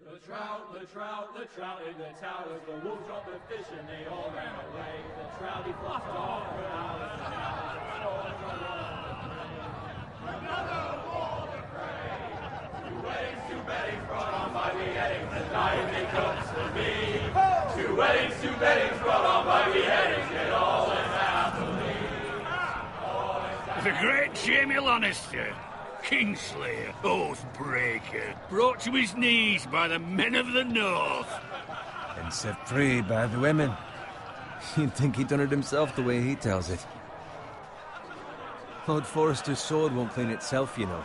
The trout in the towers, the wolves dropped the fish and they all ran away. The trouty flopped off her hours. Another war to pray. Two weddings brought on by beheadings, the dying they cooks for me. Two weddings brought on by beheadings, yet all is happily. The great Jamie Lannister, Kingslayer, Oathbreaker, brought to his knees by the men of the North. And set free by the women. You'd think he'd done it himself the way he tells it. Lord Forrester's sword won't clean itself, you know.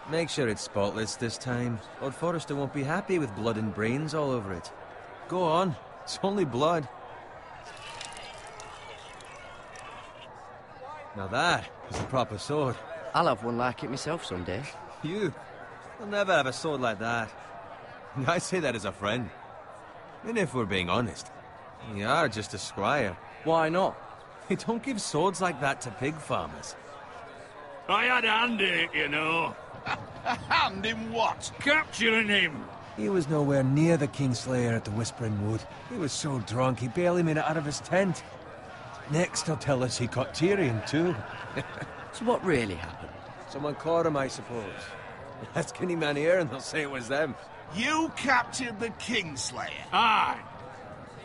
Make sure it's spotless this time. Lord Forrester won't be happy with blood and brains all over it. Go on. It's only blood. Now that is a proper sword. I'll have one like it myself someday. You? You'll never have a sword like that. I say that as a friend. And if we're being honest, you are just a squire. Why not? You don't give swords like that to pig farmers. I had a hand in it, you know. A hand in what? Capturing him. He was nowhere near the Kingslayer at the Whispering Wood. He was so drunk he barely made it out of his tent. Next he'll tell us he caught Tyrion too. So what really happened? Someone caught him, I suppose. Ask any man here and they'll say it was them. You captured the Kingslayer? Aye.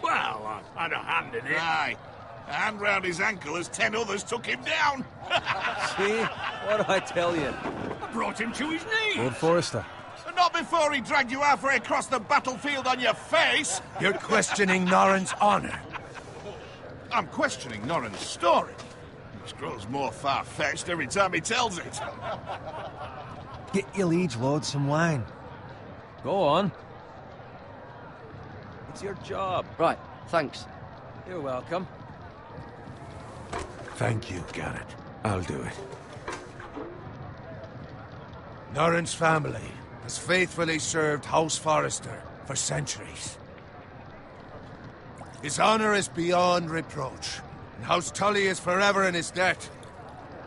Well, I had a hand in it. Aye. A hand round his ankle as 10 others took him down. See? What do I tell you? I brought him to his knees. Lord Forrester. Not before he dragged you halfway across the battlefield on your face. You're questioning Norrin's honor. I'm questioning Norrin's story. It grows more far-fetched every time he tells it. Get your liege lord some wine. Go on. It's your job. Right, thanks. You're welcome. Thank you, Garrett. I'll do it. Norrin's family has faithfully served House Forrester for centuries. His honor is beyond reproach, and House Tully is forever in his debt.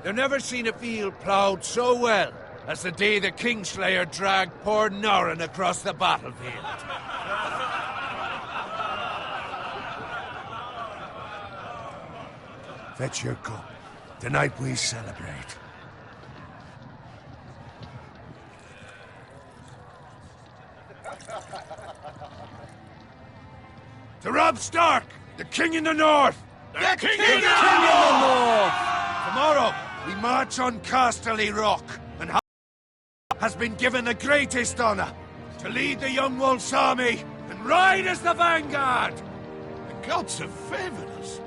They've never seen a field ploughed so well as the day the Kingslayer dragged poor Norrin across the battlefield. Fetch your cup. Tonight we celebrate. To Robb Stark, the King in the North! The King in the North! Tomorrow, we march on Casterly Rock, and has been given the greatest honor to lead the Young Wolf's army and ride as the vanguard! The gods have favored us.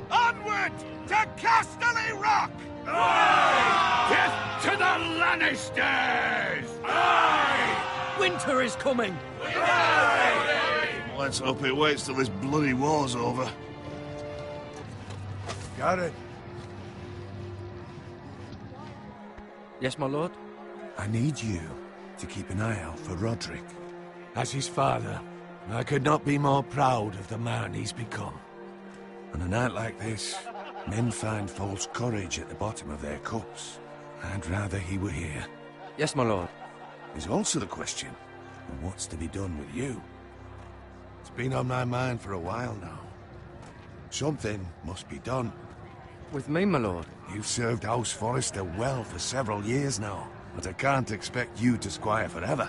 Onward to Casterly Rock! Aye! Death to the Lannisters! Aye! Winter is coming! Aye! Let's hope it waits till this bloody war's over. Garrett, Yes, my lord? I need you to keep an eye out for Roderick. As his father, I could not be more proud of the man he's become. On a night like this, men find false courage at the bottom of their cups. I'd rather he were here. Yes, my lord. There's also the question of what's to be done with you. It's been on my mind for a while now. Something must be done. With me, my lord? You've served House Forrester well for several years now, but I can't expect you to squire forever.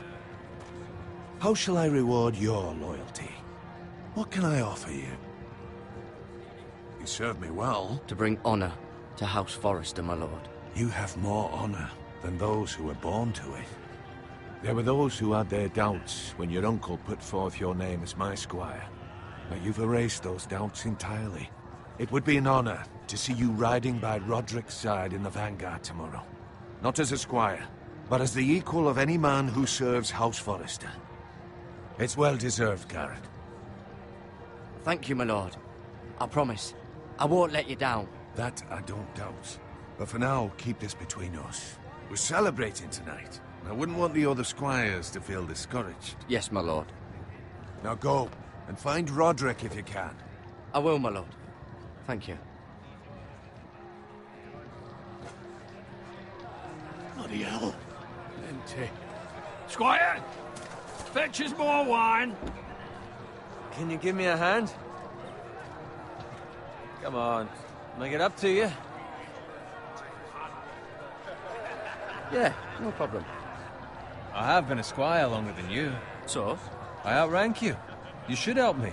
How shall I reward your loyalty? What can I offer you? You served me well. To bring honor to House Forrester, my lord. You have more honor than those who were born to it. There were those who had their doubts when your uncle put forth your name as my squire. But you've erased those doubts entirely. It would be an honor to see you riding by Roderick's side in the vanguard tomorrow. Not as a squire, but as the equal of any man who serves House Forrester. It's well deserved, Garrett. Thank you, my lord. I promise. I won't let you down. That I don't doubt. But for now, keep this between us. We're celebrating tonight. I wouldn't want the other squires to feel discouraged. Yes, my lord. Now go, and find Roderick if you can. I will, my lord. Thank you. Bloody hell. Empty. Squire! Fetch us more wine. Can you give me a hand? Come on. Make it up to you. Yeah, no problem. I have been a squire longer than you. So? I outrank you. You should help me.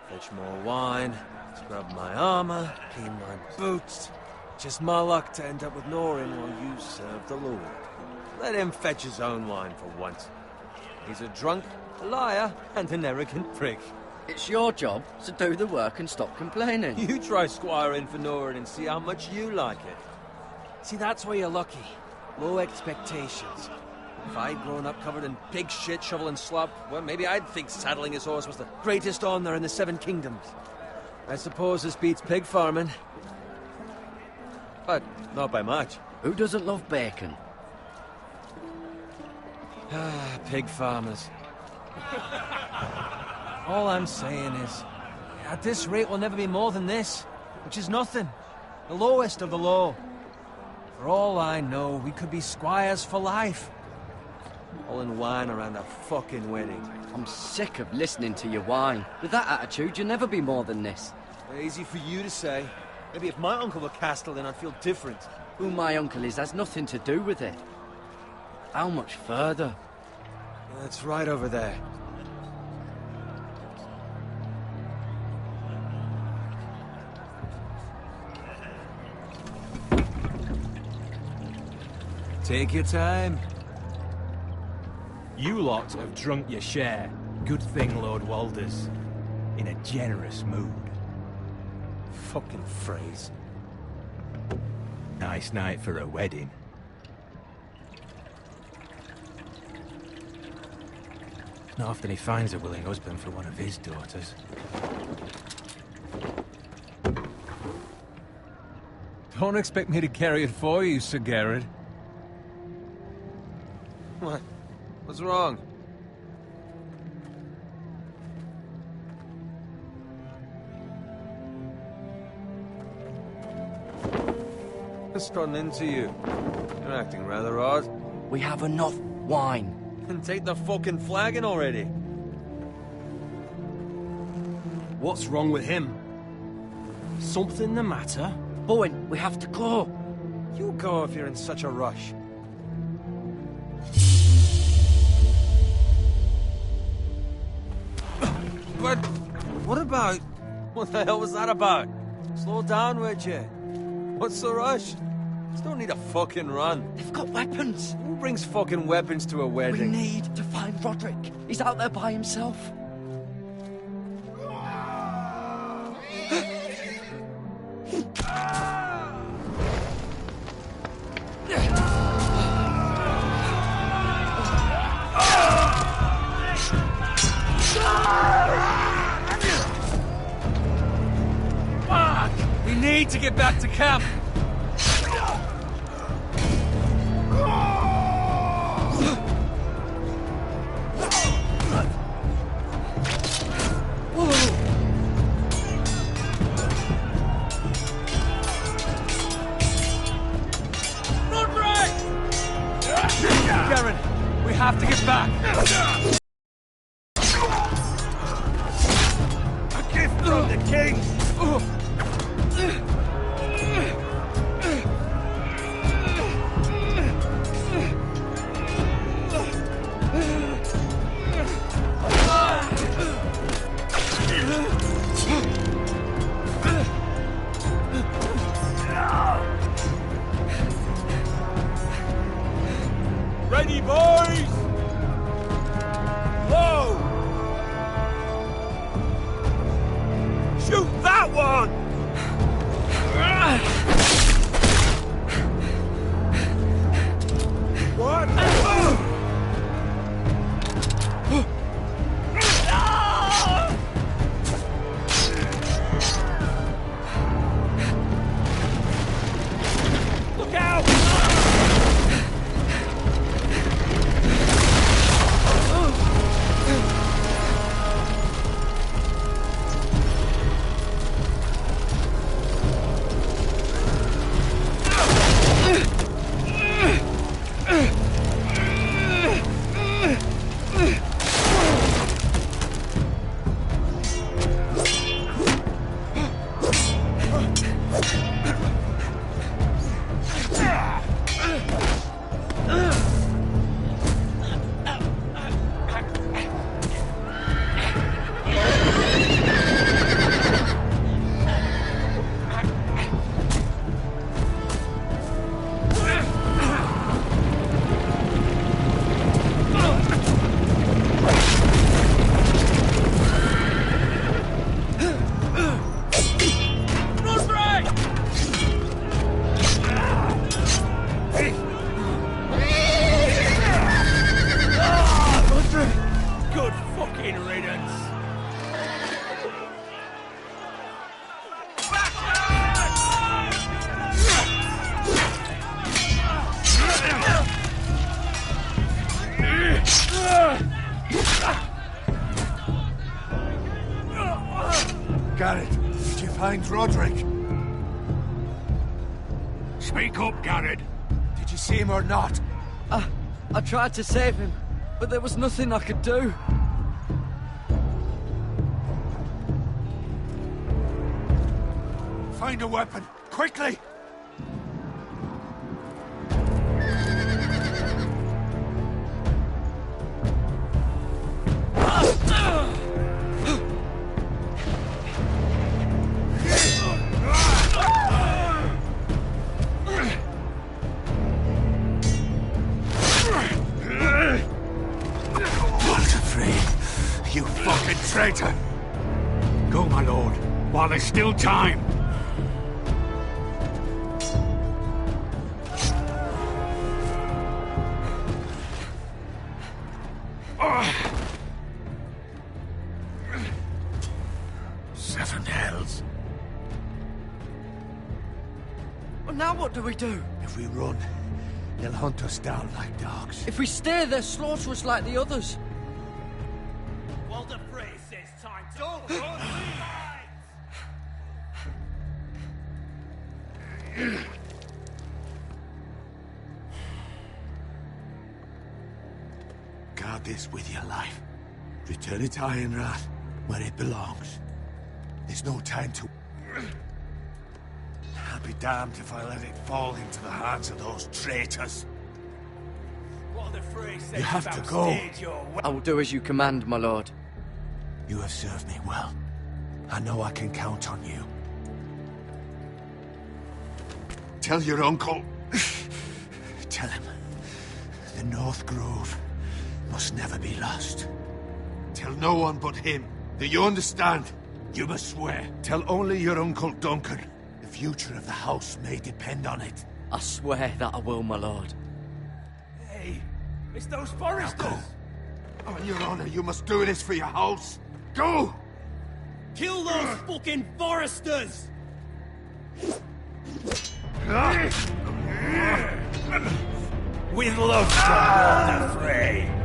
Fetch more wine, scrub my armor, clean my boots. Just my luck to end up with Norin while you serve the Lord. Let him fetch his own wine for once. He's a drunk, a liar, and an arrogant prick. It's your job to do the work and stop complaining. You try squiring for Norin and see how much you like it. See, that's where you're lucky. Low expectations. If I'd grown up covered in pig shit, shoveling slop, well, maybe I'd think saddling his horse was the greatest honor in the Seven Kingdoms. I suppose this beats pig farming. But not by much. Who doesn't love bacon? Ah, pig farmers. All I'm saying is, at this rate we'll never be more than this, which is nothing. The lowest of the low. For all I know, we could be squires for life. Hauling wine around a fucking wedding. I'm sick of listening to your whine. With that attitude, you'll never be more than this. Easy for you to say. Maybe if my uncle were Castellan, I'd feel different. Who my uncle is has nothing to do with it. How much further? That's right over there. Take your time. You lot have drunk your share. Good thing Lord Walder's in a generous mood. Fucking phrase. Nice night for a wedding. Not often he finds a willing husband for one of his daughters. Don't expect me to carry it for you, Sir Garrett. What? What's wrong? What's gotten into you? You're acting rather odd. We have enough wine. Then take the fucking flagon already. What's wrong with him? Something the matter? Bowen, we have to go. You go if you're in such a rush. But what about... What the hell was that about? Slow down, would you? What's the rush? Just don't need a fucking run. They've got weapons. Who brings fucking weapons to a wedding? We need to find Roderick. He's out there by himself. We need to get back to camp. Garen, we have to get back. A gift from the king. fucking riddance. Garrett, did you find Roderick? Speak up, Garrett. Did you see him or not? I tried to save him, but there was nothing I could do. Find a weapon, quickly! You fucking traitor! Go, my lord, while there's still time. Seven hells. Well, now what do we do? If we run, they'll hunt us down like dogs. If we stay, they'll slaughter us like the others. Walder Frey says time to... Don't run, Guard this with your life. Return it to Ironrath, where it belongs. There's no time to... I'll be damned if I let it fall into the hands of those traitors. Walder Frey says You have to go. I will do as you command, my lord. You have served me well. I know I can count on you. Tell your uncle... Tell him. The North Grove must never be lost. Tell no one but him. Do you understand? You must swear. Tell only your Uncle Duncan. The future of the house may depend on it. I swear that I will, my lord. Hey, it's those foresters. Now go. On your honor, you must do this for your house. Go! Kill those fucking foresters! With love from Walder Frey.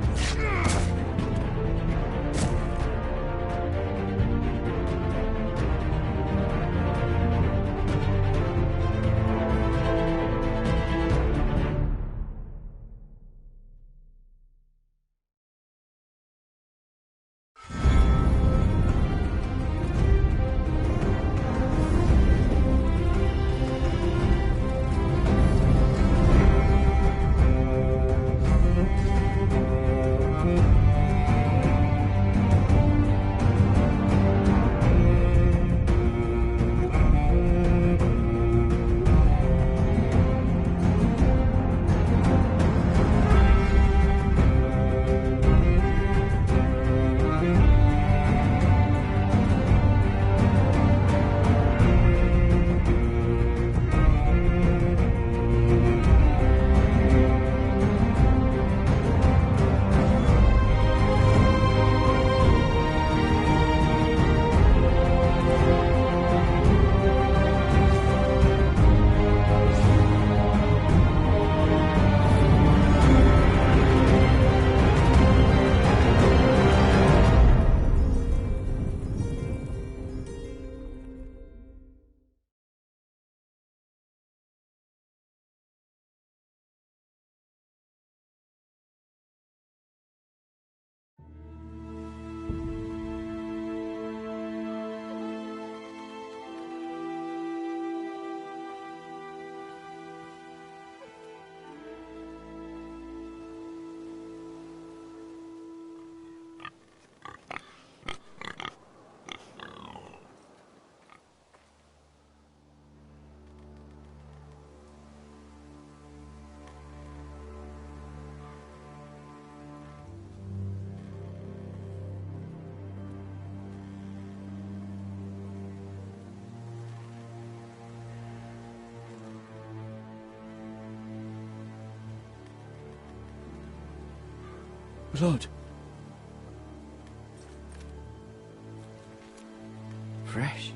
Lord. fresh.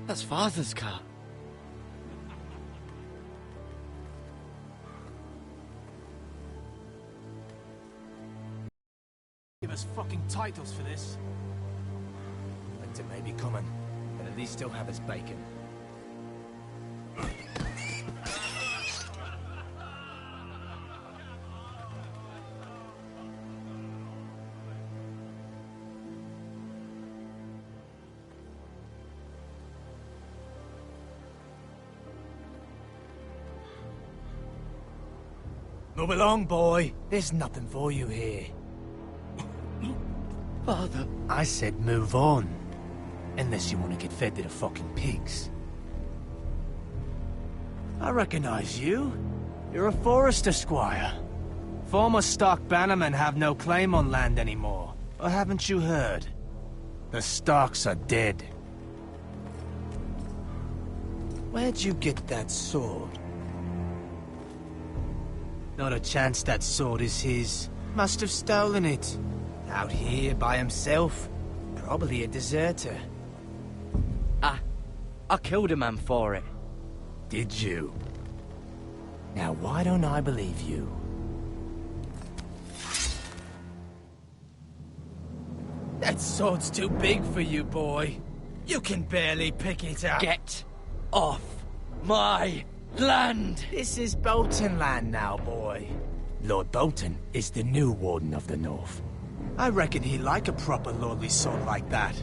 That's Father's car. Give us fucking titles for this. Winter may be coming, but at least still have his bacon. Move along, boy. There's nothing for you here. Father. I said move on. Unless you want to get fed to the fucking pigs. I recognize you. You're a Forester squire. Former Stark bannermen have no claim on land anymore. Or haven't you heard? The Starks are dead. Where'd you get that sword? Not a chance that sword is his. Must have stolen it. Out here by himself. Probably a deserter. I killed a man for it. Did you? Now why don't I believe you? That sword's too big for you, boy. You can barely pick it up. Get off my land! This is Bolton land now, boy. Lord Bolton is the new Warden of the North. I reckon he'd like a proper lordly sword like that.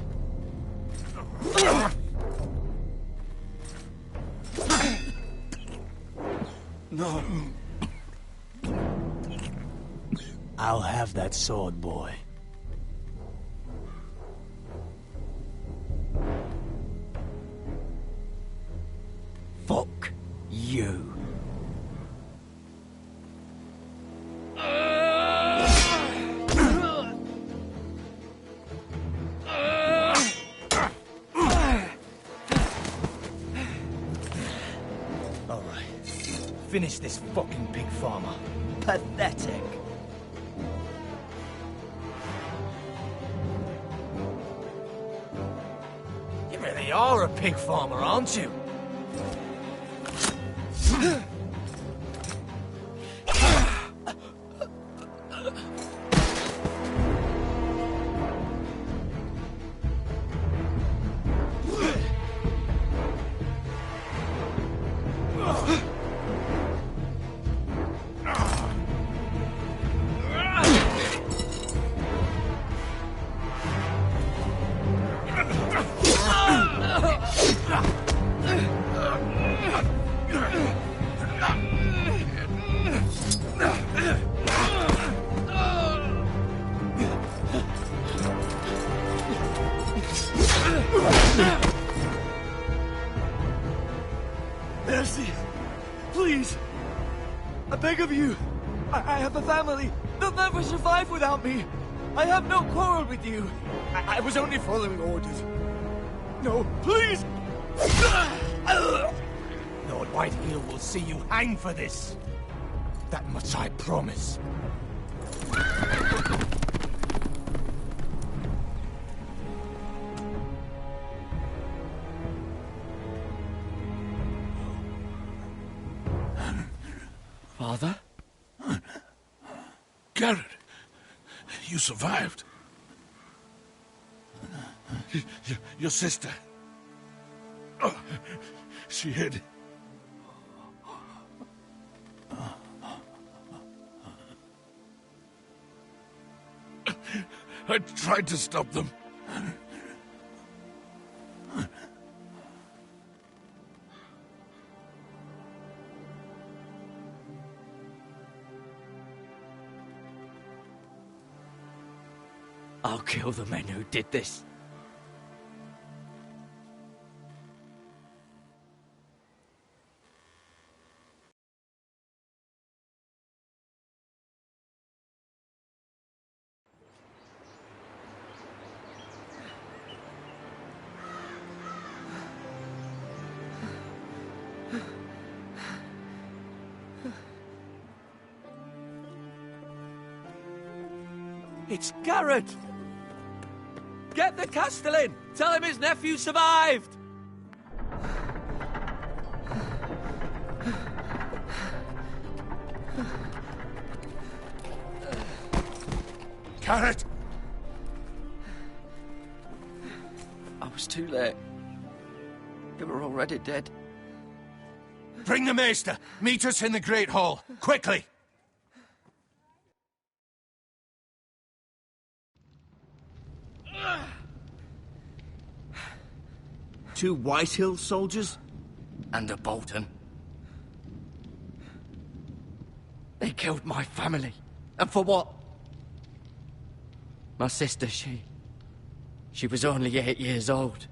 No. I'll have that sword, boy. Fuck you. Finish this fucking pig farmer. Pathetic. You really are a pig farmer, aren't you? Mercy! Please! I beg of you! I have a family! They'll never survive without me! I have no quarrel with you! I was only following orders. No, please! Lord Whitehill will see you hang for this. That much I promise. Father? Garrett, you survived. Your sister. Oh, she hid. I tried to stop them. kill the men who did this. It's Garrett! Get the Castellan! Tell him his nephew survived! Garrett! I was too late. They were already dead. Bring the Maester! Meet us in the Great Hall! Quickly! Two Whitehill soldiers? And a Bolton. They killed my family. And for what? My sister, she was only 8 years old.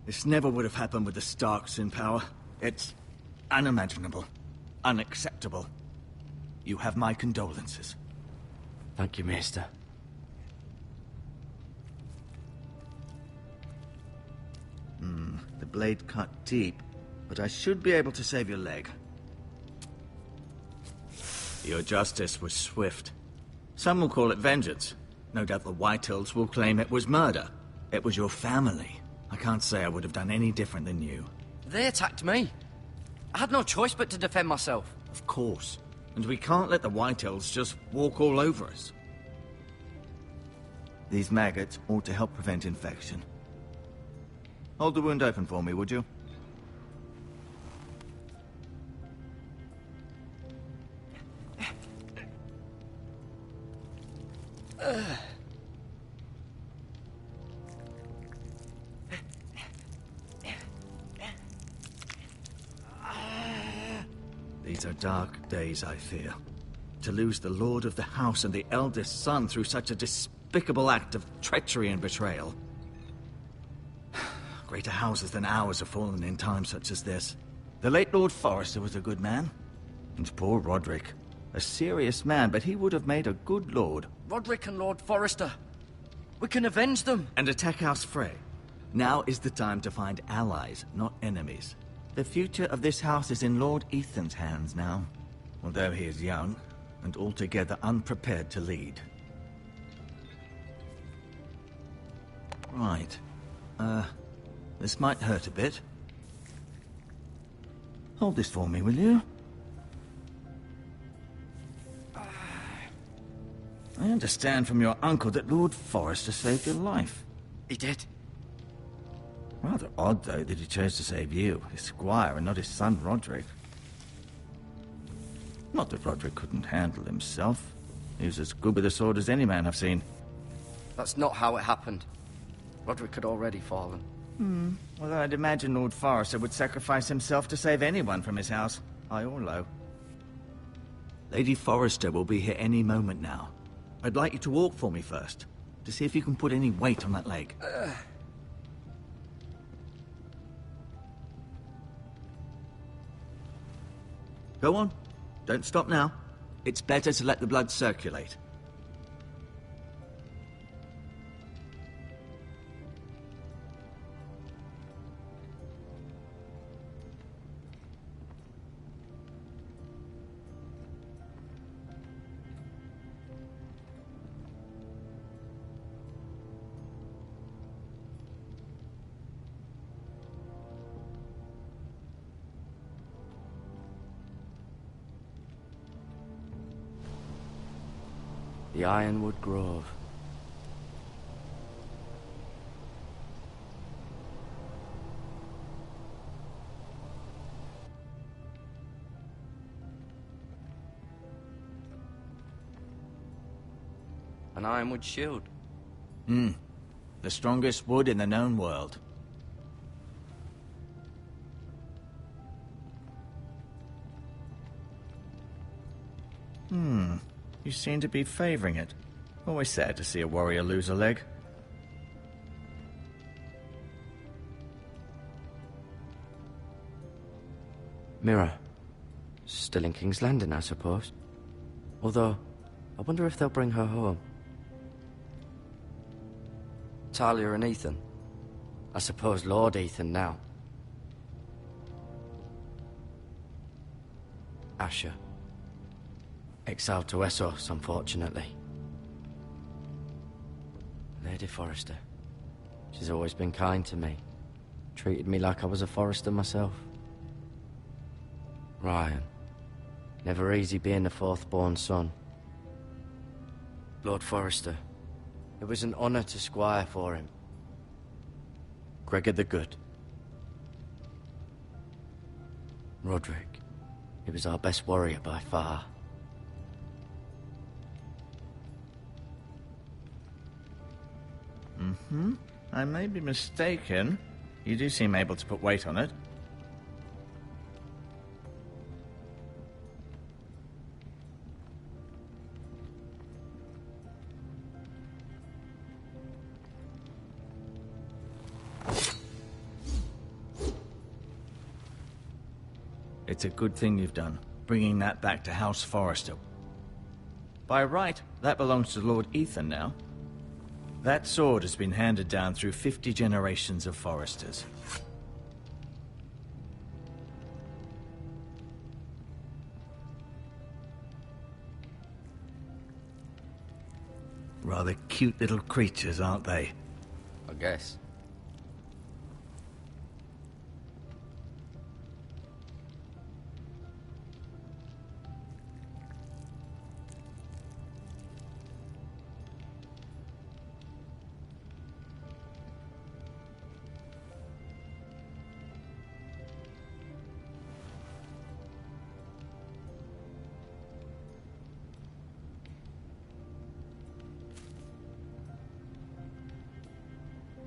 This never would have happened with the Starks in power. It's unimaginable. Unacceptable. You have my condolences. Thank you, Maester. The blade cut deep, but I should be able to save your leg. Your justice was swift. Some will call it vengeance. No doubt the Whitehills will claim it was murder. It was your family. I can't say I would have done any different than you. They attacked me. I had no choice but to defend myself. Of course. And we can't let the Whitehills just walk all over us. These maggots ought to help prevent infection. Hold the wound open for me, would you? These are dark days, I fear. To lose the lord of the house and the eldest son through such a despicable act of treachery and betrayal. Greater houses than ours have fallen in times such as this. The late Lord Forrester was a good man. And poor Roderick. A serious man, but he would have made a good lord. Roderick and Lord Forrester. We can avenge them. And attack House Frey. Now is the time to find allies, not enemies. The future of this house is in Lord Ethan's hands now. Although he is young, and altogether unprepared to lead. Right. This might hurt a bit. Hold this for me, will you? I understand from your uncle that Lord Forrester saved your life. He did. Rather odd, though, that he chose to save you, his squire, and not his son Roderick. Not that Roderick couldn't handle himself. He was as good with a sword as any man I've seen. That's not how it happened. Roderick had already fallen. Although I'd imagine Lord Forrester would sacrifice himself to save anyone from his house, high or low. Lady Forrester will be here any moment now. I'd like you to walk for me first, to see if you can put any weight on that leg. Go on. Don't stop now. It's better to let the blood circulate. The Ironwood Grove. An ironwood shield. The strongest wood in the known world. You seem to be favoring it. Always sad to see a warrior lose a leg. Mirror. Still in King's Landing, I suppose. Although, I wonder if they'll bring her home. Talia and Ethan. I suppose Lord Ethan now. Asher. Exiled to Essos, unfortunately. Lady Forrester. She's always been kind to me. Treated me like I was a Forrester myself. Ryan. Never easy being the fourth-born son. Lord Forrester. It was an honor to squire for him. Gregor the Good. Roderick. He was our best warrior by far. I may be mistaken. You do seem able to put weight on it. It's a good thing you've done, bringing that back to House Forrester. By right, that belongs to Lord Ethan now. That sword has been handed down through 50 generations of Forresters. Rather cute little creatures, aren't they? I guess.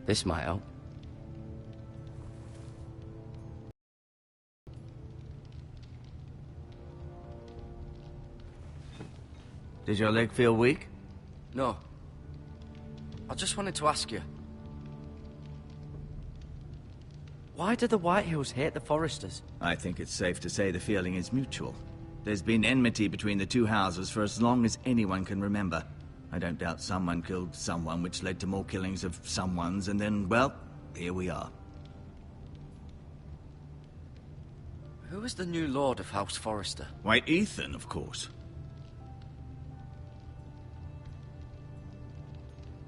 This might help. Did your leg feel weak? No. I just wanted to ask you. Why do the Whitehills hate the Forresters? I think it's safe to say the feeling is mutual. There's been enmity between the two houses for as long as anyone can remember. I don't doubt someone killed someone, which led to more killings of someones, and then, well, here we are. Who is the new Lord of House Forrester? Why, Ethan, of course.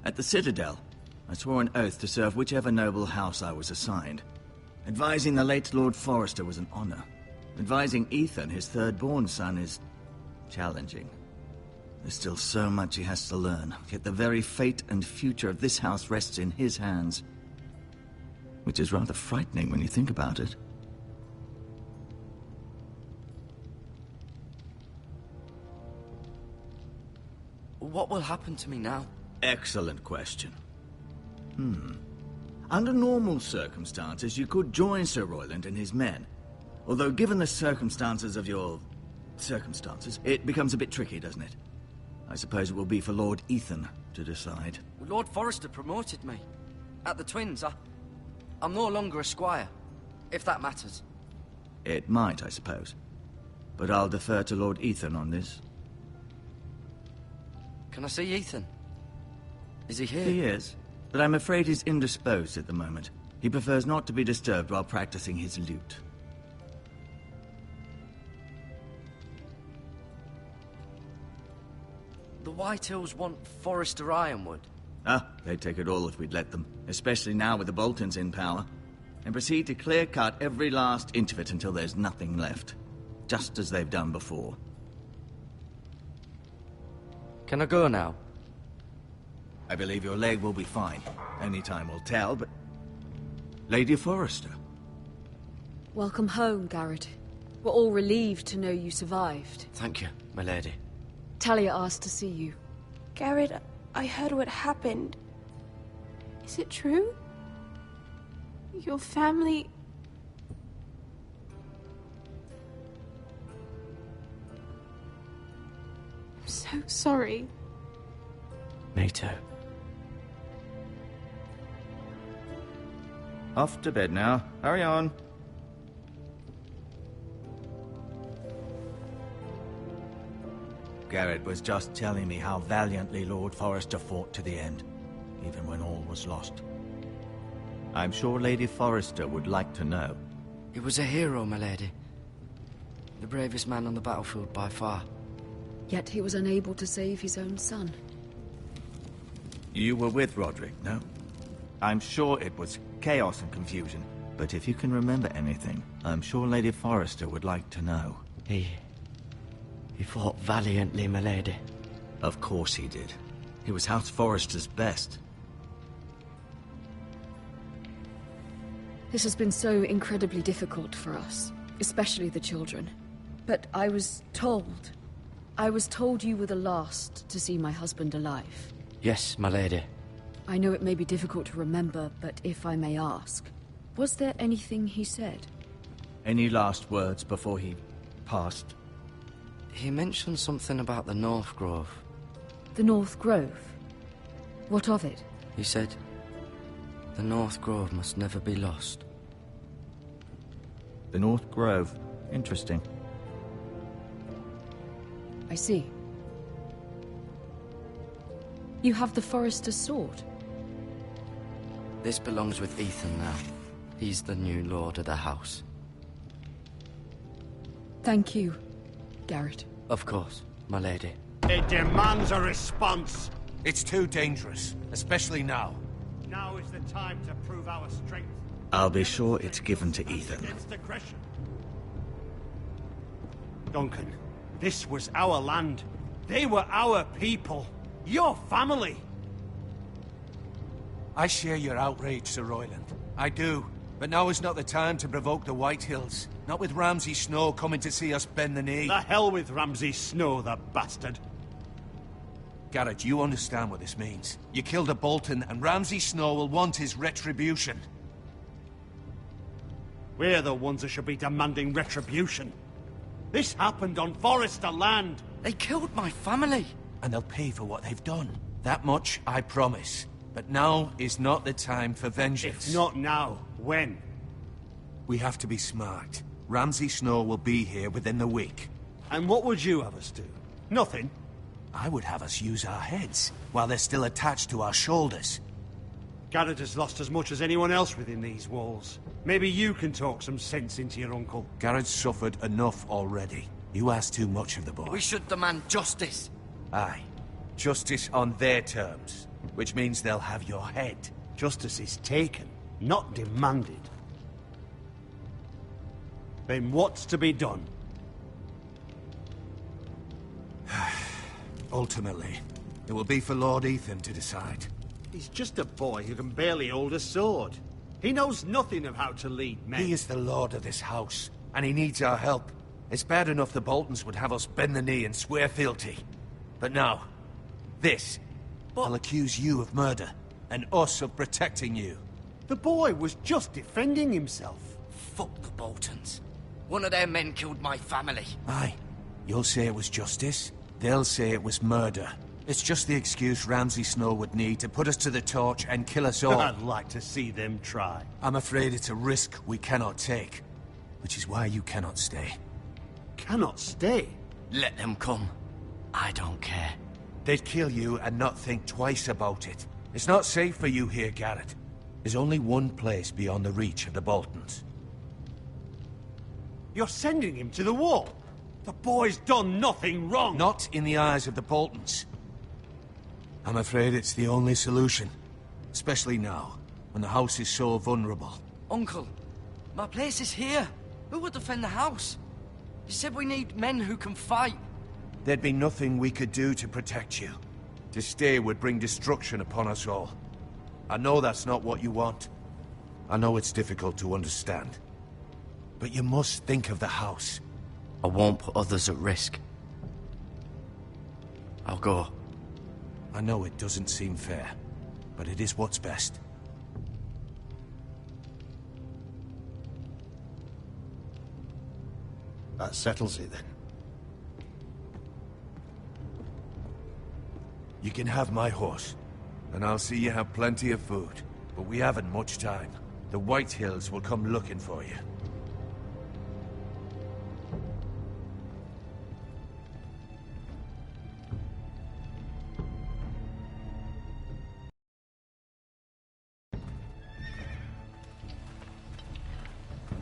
At the Citadel, I swore an oath to serve whichever noble house I was assigned. Advising the late Lord Forrester was an honor. Advising Ethan, his third-born son, is challenging. There's still so much he has to learn, yet the very fate and future of this house rests in his hands. Which is rather frightening when you think about it. What will happen to me now? Excellent question. Under normal circumstances, you could join Sir Royland and his men. Although given the circumstances of your circumstances, it becomes a bit tricky, doesn't it? I suppose it will be for Lord Ethan to decide. Lord Forrester promoted me. At the Twins, I'm no longer a squire, if that matters. It might, I suppose. But I'll defer to Lord Ethan on this. Can I see Ethan? Is he here? He is, but I'm afraid he's indisposed at the moment. He prefers not to be disturbed while practicing his lute. The Whitehills want Forrester Ironwood. They'd take it all if we'd let them, especially now with the Boltons in power, and proceed to clear-cut every last inch of it until there's nothing left, just as they've done before. Can I go now? I believe your leg will be fine. Only time will tell, but... Lady Forrester. Welcome home, Garrett. We're all relieved to know you survived. Thank you, my lady. Talia asked to see you. Garrett, I heard what happened. Is it true? Your family... I'm so sorry. Me too. Off to bed now. Hurry on. Garrett was just telling me how valiantly Lord Forrester fought to the end, even when all was lost. I'm sure Lady Forrester would like to know. He was a hero, my lady. The bravest man on the battlefield by far. Yet he was unable to save his own son. You were with Roderick, no? I'm sure it was chaos and confusion, but if you can remember anything, I'm sure Lady Forrester would like to know. He fought valiantly, my lady. Of course he did. He was House Forrester's best. This has been so incredibly difficult for us, especially the children. But I was told you were the last to see my husband alive. Yes, my lady. I know it may be difficult to remember, but if I may ask, was there anything he said? Any last words before he passed? He mentioned something about the North Grove. The North Grove? What of it? He said, the North Grove must never be lost. The North Grove. Interesting. I see. You have the Forrester's sword. This belongs with Ethan now. He's the new lord of the house. Thank you, Garrett. Of course, my lady. It demands a response. It's too dangerous, especially now. Now is the time to prove our strength. I'll be sure it's given to Ethan. Against aggression. Duncan, this was our land. They were our people. Your family. I share your outrage, Sir Royland. I do. But now is not the time to provoke the White Hills. Not with Ramsay Snow coming to see us bend the knee. The hell with Ramsay Snow, the bastard. Garrett, you understand what this means. You killed a Bolton, and Ramsay Snow will want his retribution. We're the ones that should be demanding retribution. This happened on Forrester land. They killed my family. And they'll pay for what they've done. That much, I promise. But now is not the time for vengeance. If not now, when? We have to be smart. Ramsay Snow will be here within the week. And what would you have us do? Nothing? I would have us use our heads, while they're still attached to our shoulders. Garrett has lost as much as anyone else within these walls. Maybe you can talk some sense into your uncle. Garrett's suffered enough already. You ask too much of the boy. We should demand justice. Aye. Justice on their terms, which means they'll have your head. Justice is taken, not demanded. Then what's to be done? Ultimately, it will be for Lord Ethan to decide. He's just a boy who can barely hold a sword. He knows nothing of how to lead men. He is the lord of this house, and he needs our help. It's bad enough the Boltons would have us bend the knee and swear fealty. But now, this. I'll accuse you of murder, and us of protecting you. The boy was just defending himself. Fuck the Boltons. One of their men killed my family. Aye. You'll say it was justice. They'll say it was murder. It's just the excuse Ramsay Snow would need to put us to the torch and kill us all. I'd like to see them try. I'm afraid it's a risk we cannot take. Which is why you cannot stay. Cannot stay? Let them come. I don't care. They'd kill you and not think twice about it. It's not safe for you here, Garrett. There's only one place beyond the reach of the Boltons. You're sending him to the wall? The boy's done nothing wrong! Not in the eyes of the Boltons. I'm afraid it's the only solution. Especially now, when the house is so vulnerable. Uncle, my place is here. Who will defend the house? You said we need men who can fight. There'd be nothing we could do to protect you. To stay would bring destruction upon us all. I know that's not what you want. I know it's difficult to understand. But you must think of the house. I won't put others at risk. I'll go. I know it doesn't seem fair, but it is what's best. That settles it then. You can have my horse, and I'll see you have plenty of food. But we haven't much time. The White Hills will come looking for you.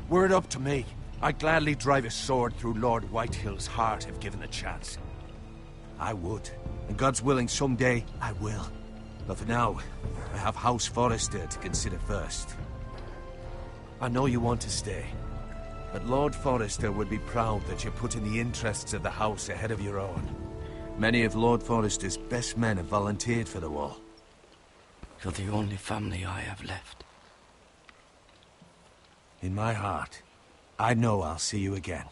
Were it up to me, I'd gladly drive a sword through Lord Whitehill's heart if given the chance. I would, and God's willing someday I will. But for now, I have House Forrester to consider first. I know you want to stay, but Lord Forrester would be proud that you're putting the interests of the house ahead of your own. Many of Lord Forrester's best men have volunteered for the war. You're the only family I have left. In my heart, I know I'll see you again.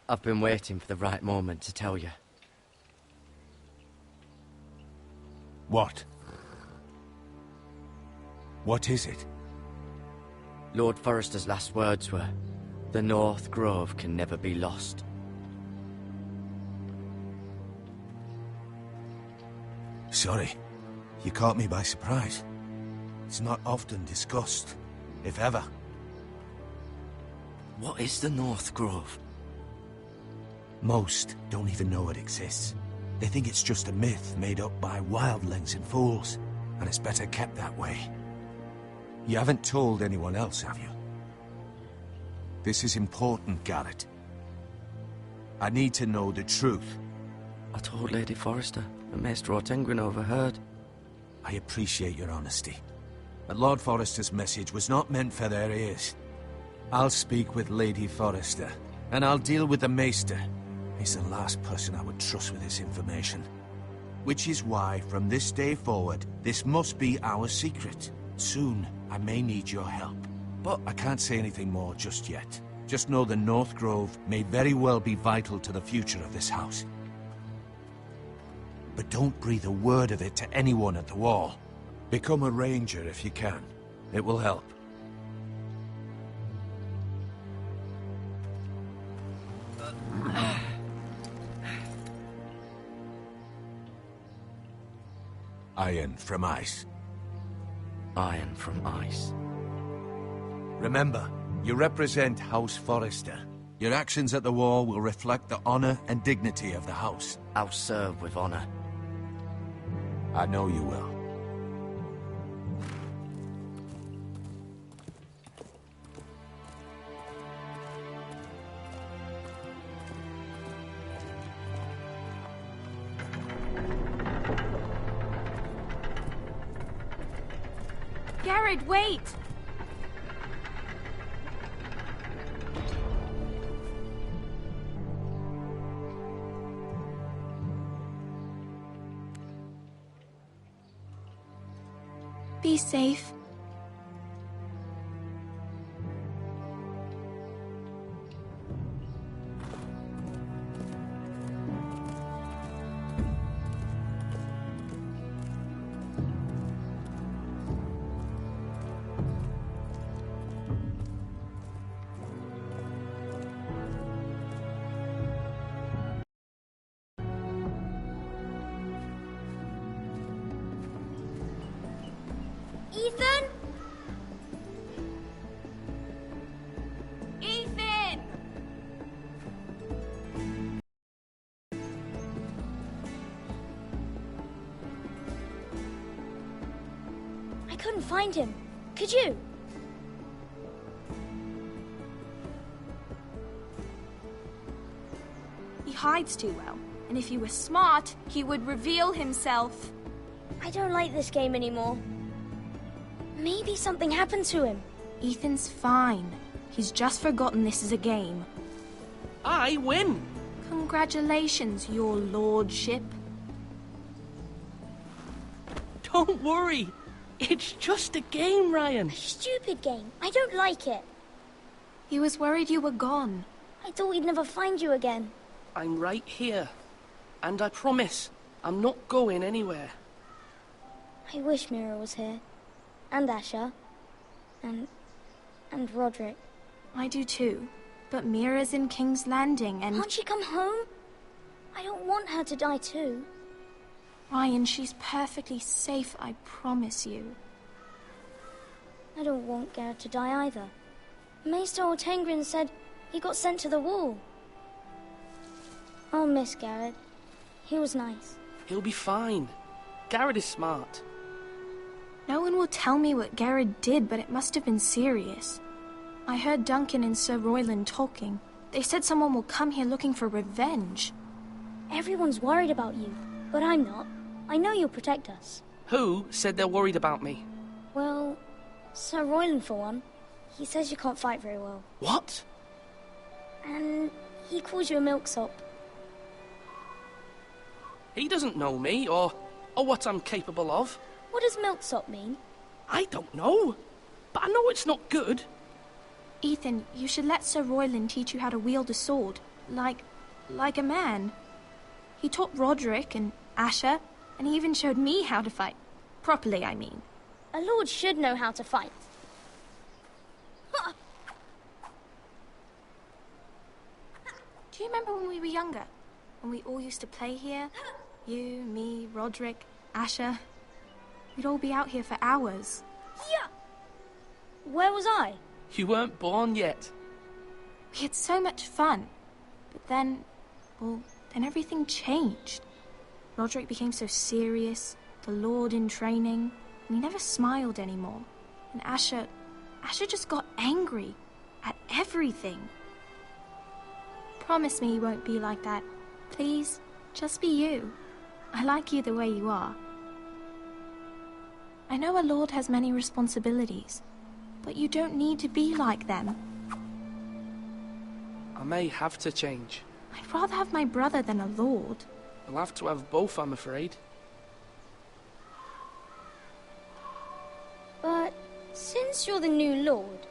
I've been waiting for the right moment to tell you. What? What is it? Lord Forrester's last words were, "The North Grove can never be lost." Sorry, you caught me by surprise. It's not often discussed, if ever. What is the North Grove? Most don't even know it exists. They think it's just a myth made up by wildlings and fools, and it's better kept that way. You haven't told anyone else, have you? This is important, Garrett. I need to know the truth. I told Lady Forrester, and Maester Ortenguin overheard. I appreciate your honesty, but Lord Forrester's message was not meant for their ears. I'll speak with Lady Forrester, and I'll deal with the Maester. He's the last person I would trust with this information. Which is why, from this day forward, this must be our secret. Soon, I may need your help. But I can't say anything more just yet. Just know the North Grove may very well be vital to the future of this house. But don't breathe a word of it to anyone at the wall. Become a ranger if you can. It will help. Iron from ice. Iron from ice. Remember, you represent House Forrester. Your actions at the war will reflect the honor and dignity of the house. I'll serve with honor. I know you will. Garrett, wait! Be safe. Ethan? Ethan! I couldn't find him. Could you? He hides too well, and if he were smart, he would reveal himself. I don't like this game anymore. Maybe something happened to him. Ethan's fine. He's just forgotten this is a game. I win! Congratulations, your lordship. Don't worry. It's just a game, Ryan. A stupid game. I don't like it. He was worried you were gone. I thought we'd never find you again. I'm right here. And I promise, I'm not going anywhere. I wish Mira was here. And Asher. And Roderick. I do too. But Mira's in King's Landing and... Can't she come home? I don't want her to die too. Ryan, she's perfectly safe, I promise you. I don't want Garrett to die either. Maester Ortengrin said he got sent to the wall. I'll miss Garrett. He was nice. He'll be fine. Garrett is smart. No one will tell me what Garrett did, but it must have been serious. I heard Duncan and Sir Royland talking. They said someone will come here looking for revenge. Everyone's worried about you, but I'm not. I know you'll protect us. Who said they're worried about me? Well, Sir Royland for one. He says you can't fight very well. What? And he calls you a milksop. He doesn't know me, or what I'm capable of. What does milksop mean? I don't know, but I know it's not good. Ethan, you should let Sir Royland teach you how to wield a sword, like a man. He taught Roderick and Asher, and he even showed me how to fight. Properly, I mean. A lord should know how to fight. Do you remember when we were younger? When we all used to play here? You, me, Roderick, Asher. We'd all be out here for hours. Yeah. Where was I? You weren't born yet. We had so much fun. But then everything changed. Roderick became so serious, the Lord in training, and he never smiled anymore. And Asher just got angry at everything. Promise me you won't be like that. Please, just be you. I like you the way you are. I know a lord has many responsibilities, but you don't need to be like them. I may have to change. I'd rather have my brother than a lord. I'll have to have both, I'm afraid. But since you're the new lord,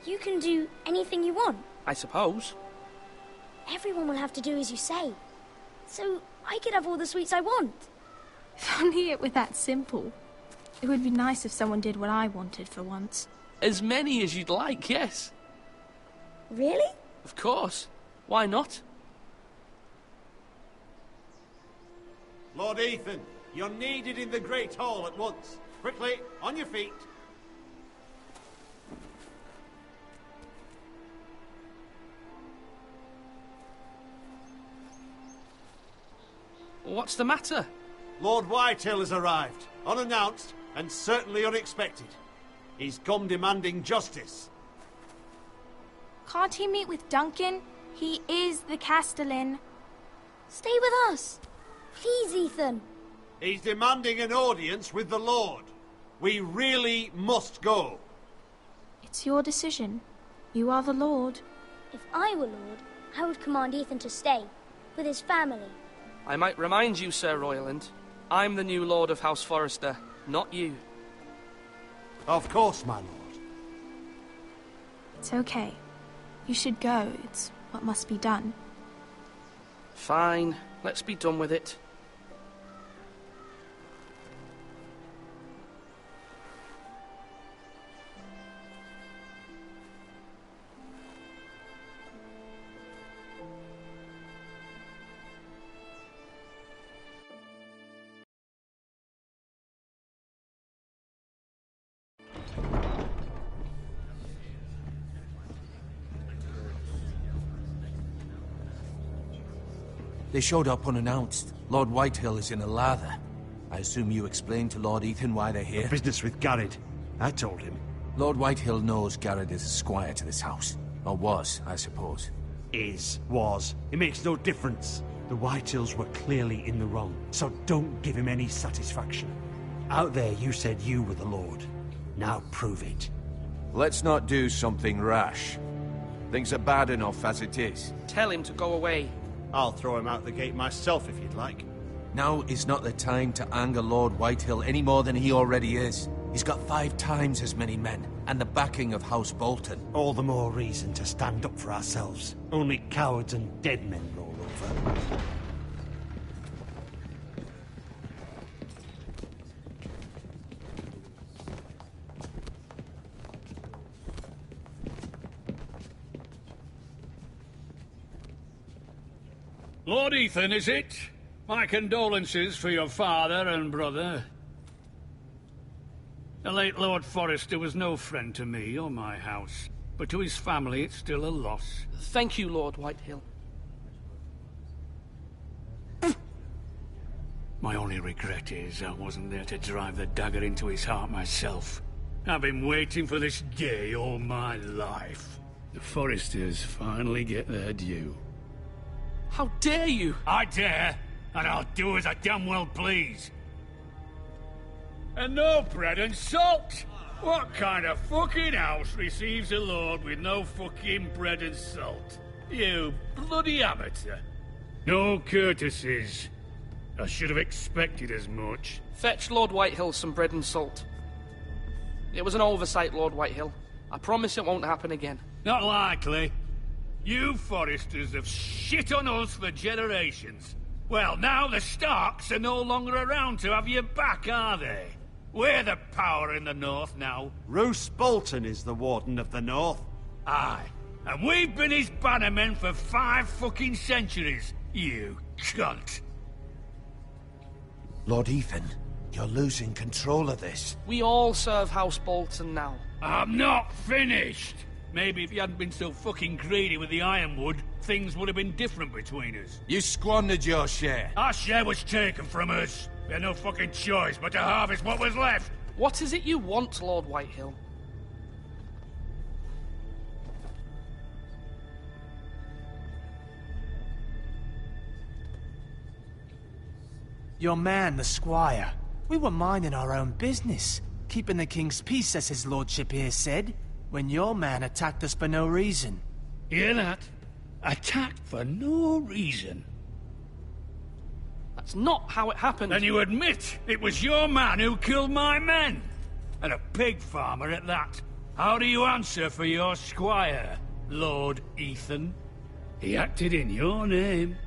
you can do anything you want. I suppose. Everyone will have to do as you say. So I could have all the sweets I want. If only it were that simple. It would be nice if someone did what I wanted for once. As many as you'd like, yes. Really? Of course. Why not? Lord Ethan, you're needed in the Great Hall at once. Quickly, on your feet. What's the matter? Lord Whitehill has arrived, unannounced and certainly unexpected. He's come demanding justice. Can't he meet with Duncan? He is the Castellan. Stay with us. Please, Ethan. He's demanding an audience with the Lord. We really must go. It's your decision. You are the Lord. If I were Lord, I would command Ethan to stay, with his family. I might remind you, Sir Royland, I'm the new Lord of House Forrester, not you. Of course, my lord. It's okay. You should go. It's what must be done. Fine. Let's be done with it. They showed up unannounced. Lord Whitehill is in a lather. I assume you explained to Lord Ethan why they're here? Business with Garrett. I told him. Lord Whitehill knows Garrett is a squire to this house. Or was, I suppose. Was. It makes no difference. The Whitehills were clearly in the wrong, so don't give him any satisfaction. Out there you said you were the Lord. Now prove it. Let's not do something rash. Things are bad enough as it is. Tell him to go away. I'll throw him out the gate myself if you'd like. Now is not the time to anger Lord Whitehill any more than he already is. He's got 5 times as many men, and the backing of House Bolton. All the more reason to stand up for ourselves. Only cowards and dead men roll over. Lord Ethan, is it? My condolences for your father and brother. The late Lord Forrester was no friend to me or my house, but to his family it's still a loss. Thank you, Lord Whitehill. My only regret is I wasn't there to drive the dagger into his heart myself. I've been waiting for this day all my life. The Forresters finally get their due. How dare you? I dare, and I'll do as I damn well please. And no bread and salt! What kind of fucking house receives a lord with no fucking bread and salt? You bloody amateur. No courtesies. I should have expected as much. Fetch Lord Whitehill some bread and salt. It was an oversight, Lord Whitehill. I promise it won't happen again. Not likely. You Forresters have shit on us for generations. Well, now the Starks are no longer around to have you back, are they? We're the power in the north now. Roose Bolton is the Warden of the North. Aye. And we've been his bannermen for 5 fucking centuries, you cunt. Lord Ethan, you're losing control of this. We all serve House Bolton now. I'm not finished! Maybe if you hadn't been so fucking greedy with the ironwood, things would have been different between us. You squandered your share. Our share was taken from us. We had no fucking choice but to harvest what was left. What is it you want, Lord Whitehill? Your man, the squire. We were minding our own business, keeping the king's peace, as his lordship here said, when your man attacked us for no reason. Hear that? Attacked for no reason. That's not how it happened. Then you admit it was your man who killed my men. And a pig farmer at that. How do you answer for your squire, Lord Ethan? He acted in your name.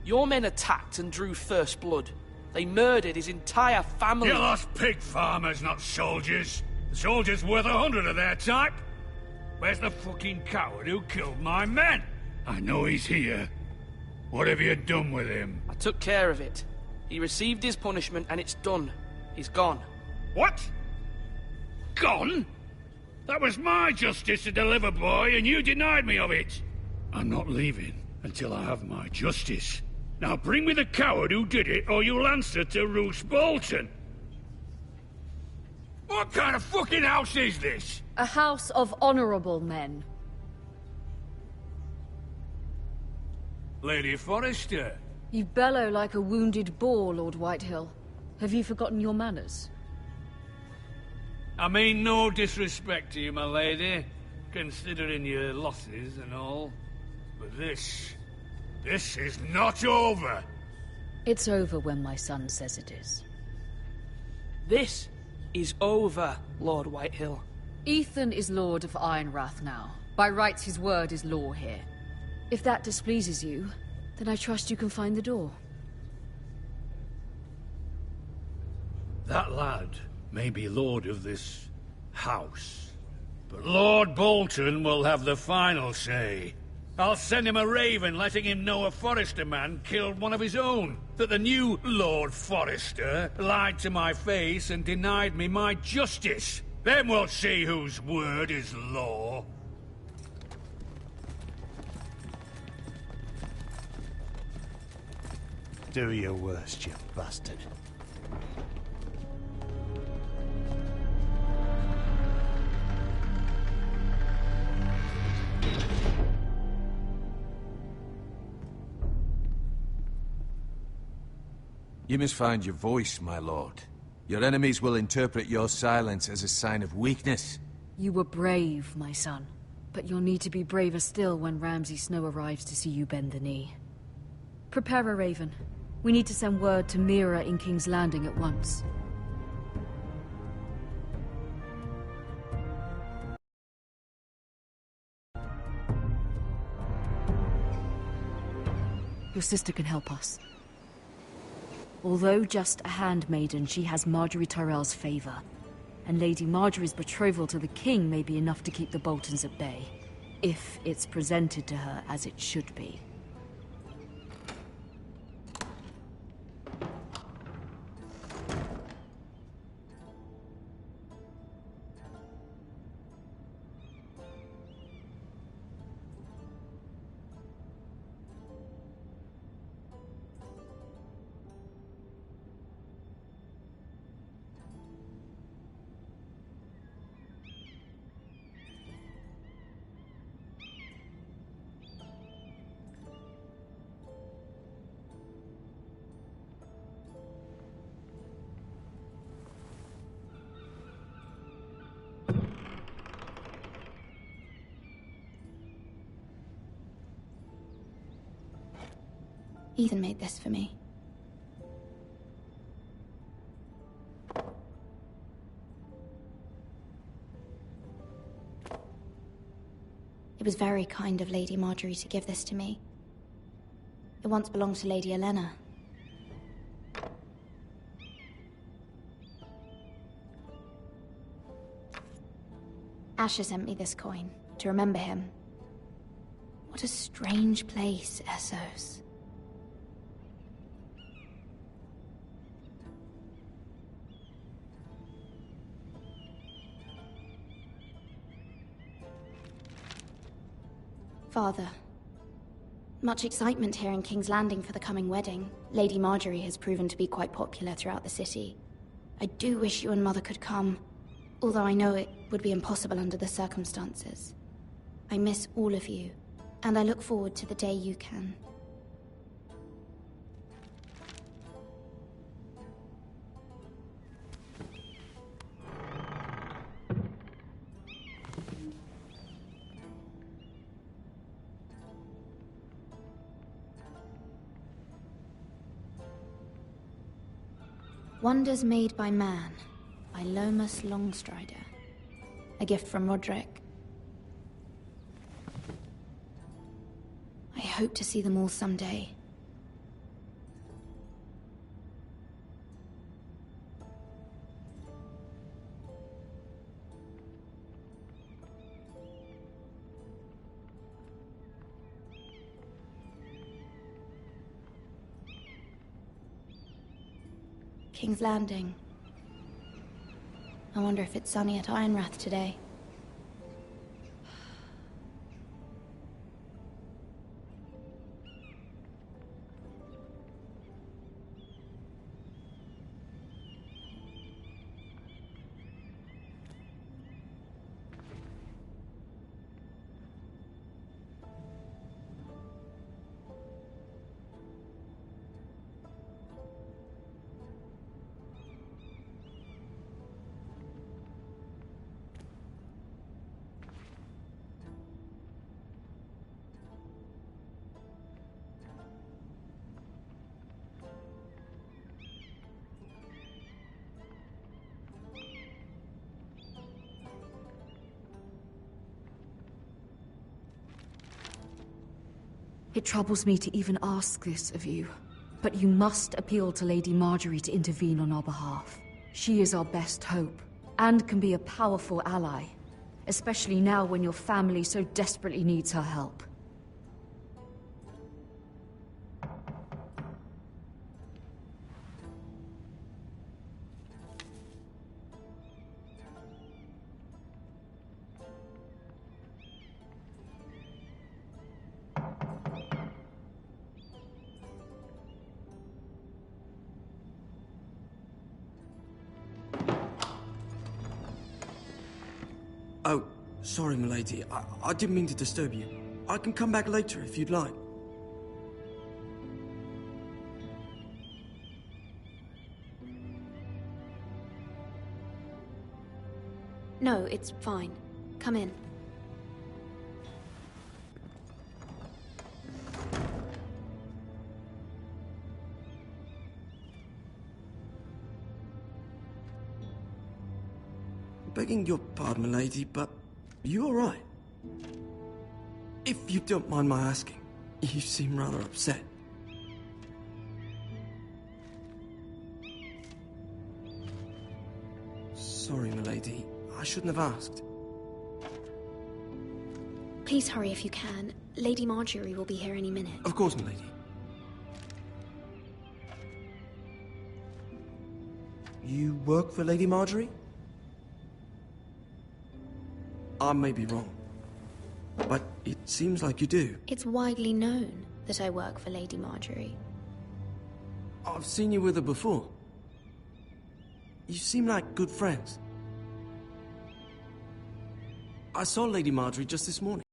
Your men attacked and drew first blood. They murdered his entire family. You lost pig farmers, not soldiers. The soldiers worth 100 of their type. Where's the fucking coward who killed my men? I know he's here. What have you done with him? I took care of it. He received his punishment and it's done. He's gone. What? Gone? That was my justice to deliver, boy, and you denied me of it. I'm not leaving until I have my justice. Now bring me the coward who did it, or you'll answer to Roose Bolton. What kind of fucking house is this? A house of honorable men. Lady Forrester. You bellow like a wounded boar, Lord Whitehill. Have you forgotten your manners? I mean no disrespect to you, my lady, considering your losses and all. But this is not over. It's over when my son says it is. This is over, Lord Whitehill. Ethan is Lord of Ironrath now. By rights, his word is law here. If that displeases you, then I trust you can find the door. That lad may be lord of this house, but Lord Bolton will have the final say. I'll send him a raven letting him know a Forrester man killed one of his own, that the new Lord Forrester lied to my face and denied me my justice. Then we'll see whose word is law. Do your worst, you bastard. You must find your voice, my lord. Your enemies will interpret your silence as a sign of weakness. You were brave, my son. But you'll need to be braver still when Ramsay Snow arrives to see you bend the knee. Prepare a raven. We need to send word to Mira in King's Landing at once. Your sister can help us. Although just a handmaiden, she has Marjorie Tyrell's favor. And Lady Marjorie's betrothal to the king may be enough to keep the Boltons at bay. If it's presented to her as it should be. Ethan made this for me. It was very kind of Lady Marjorie to give this to me. It once belonged to Lady Elena. Asher sent me this coin to remember him. What a strange place, Essos. Father, much excitement here in King's Landing for the coming wedding. Lady Marjorie has proven to be quite popular throughout the city. I do wish you and Mother could come, although I know it would be impossible under the circumstances. I miss all of you, and I look forward to the day you can. Wonders Made by Man, by Lomas Longstrider. A gift from Roderick. I hope to see them all someday. King's Landing. I wonder if it's sunny at Ironrath today. It troubles me to even ask this of you, but you must appeal to Lady Marjorie to intervene on our behalf. She is our best hope, and can be a powerful ally, especially now when your family so desperately needs her help. Oh, sorry, milady. I didn't mean to disturb you. I can come back later if you'd like. No, it's fine. Come in. Begging your pardon, milady, but you all right? If you don't mind my asking, you seem rather upset. Sorry, milady. I shouldn't have asked. Please hurry if you can. Lady Marjorie will be here any minute. Of course, milady. You work for Lady Marjorie? I may be wrong, but it seems like you do. It's widely known that I work for Lady Marjorie. I've seen you with her before. You seem like good friends. I saw Lady Marjorie just this morning.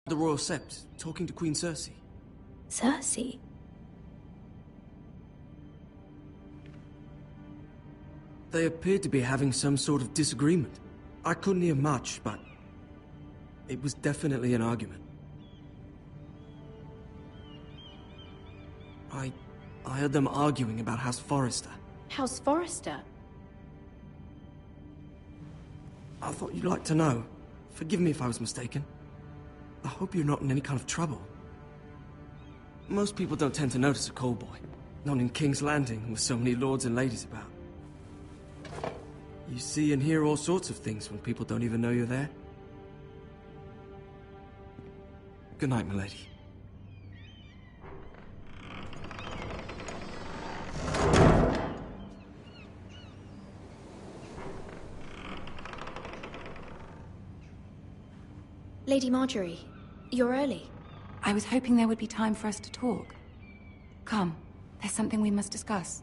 At the Royal Sept, talking to Queen Cersei. Cersei? They appeared to be having some sort of disagreement. I couldn't hear much, but it was definitely an argument. I I heard them arguing about House Forrester. House Forrester? I thought you'd like to know. Forgive me if I was mistaken. I hope you're not in any kind of trouble. Most people don't tend to notice a callboy. Not in King's Landing, with so many lords and ladies about. You see and hear all sorts of things when people don't even know you're there. Good night, milady. Lady Marjorie, you're early. I was hoping there would be time for us to talk. Come, there's something we must discuss.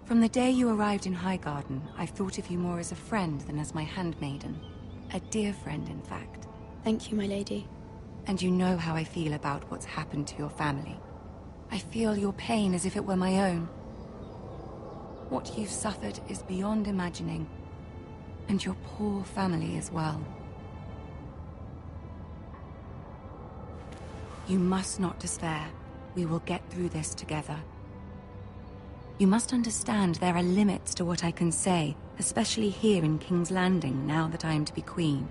From the day you arrived in Highgarden, I've thought of you more as a friend than as my handmaiden. A dear friend, in fact. Thank you, my lady. And you know how I feel about what's happened to your family. I feel your pain as if it were my own. What you've suffered is beyond imagining. And your poor family as well. You must not despair. We will get through this together. You must understand there are limits to what I can say, especially here in King's Landing, now that I am to be queen.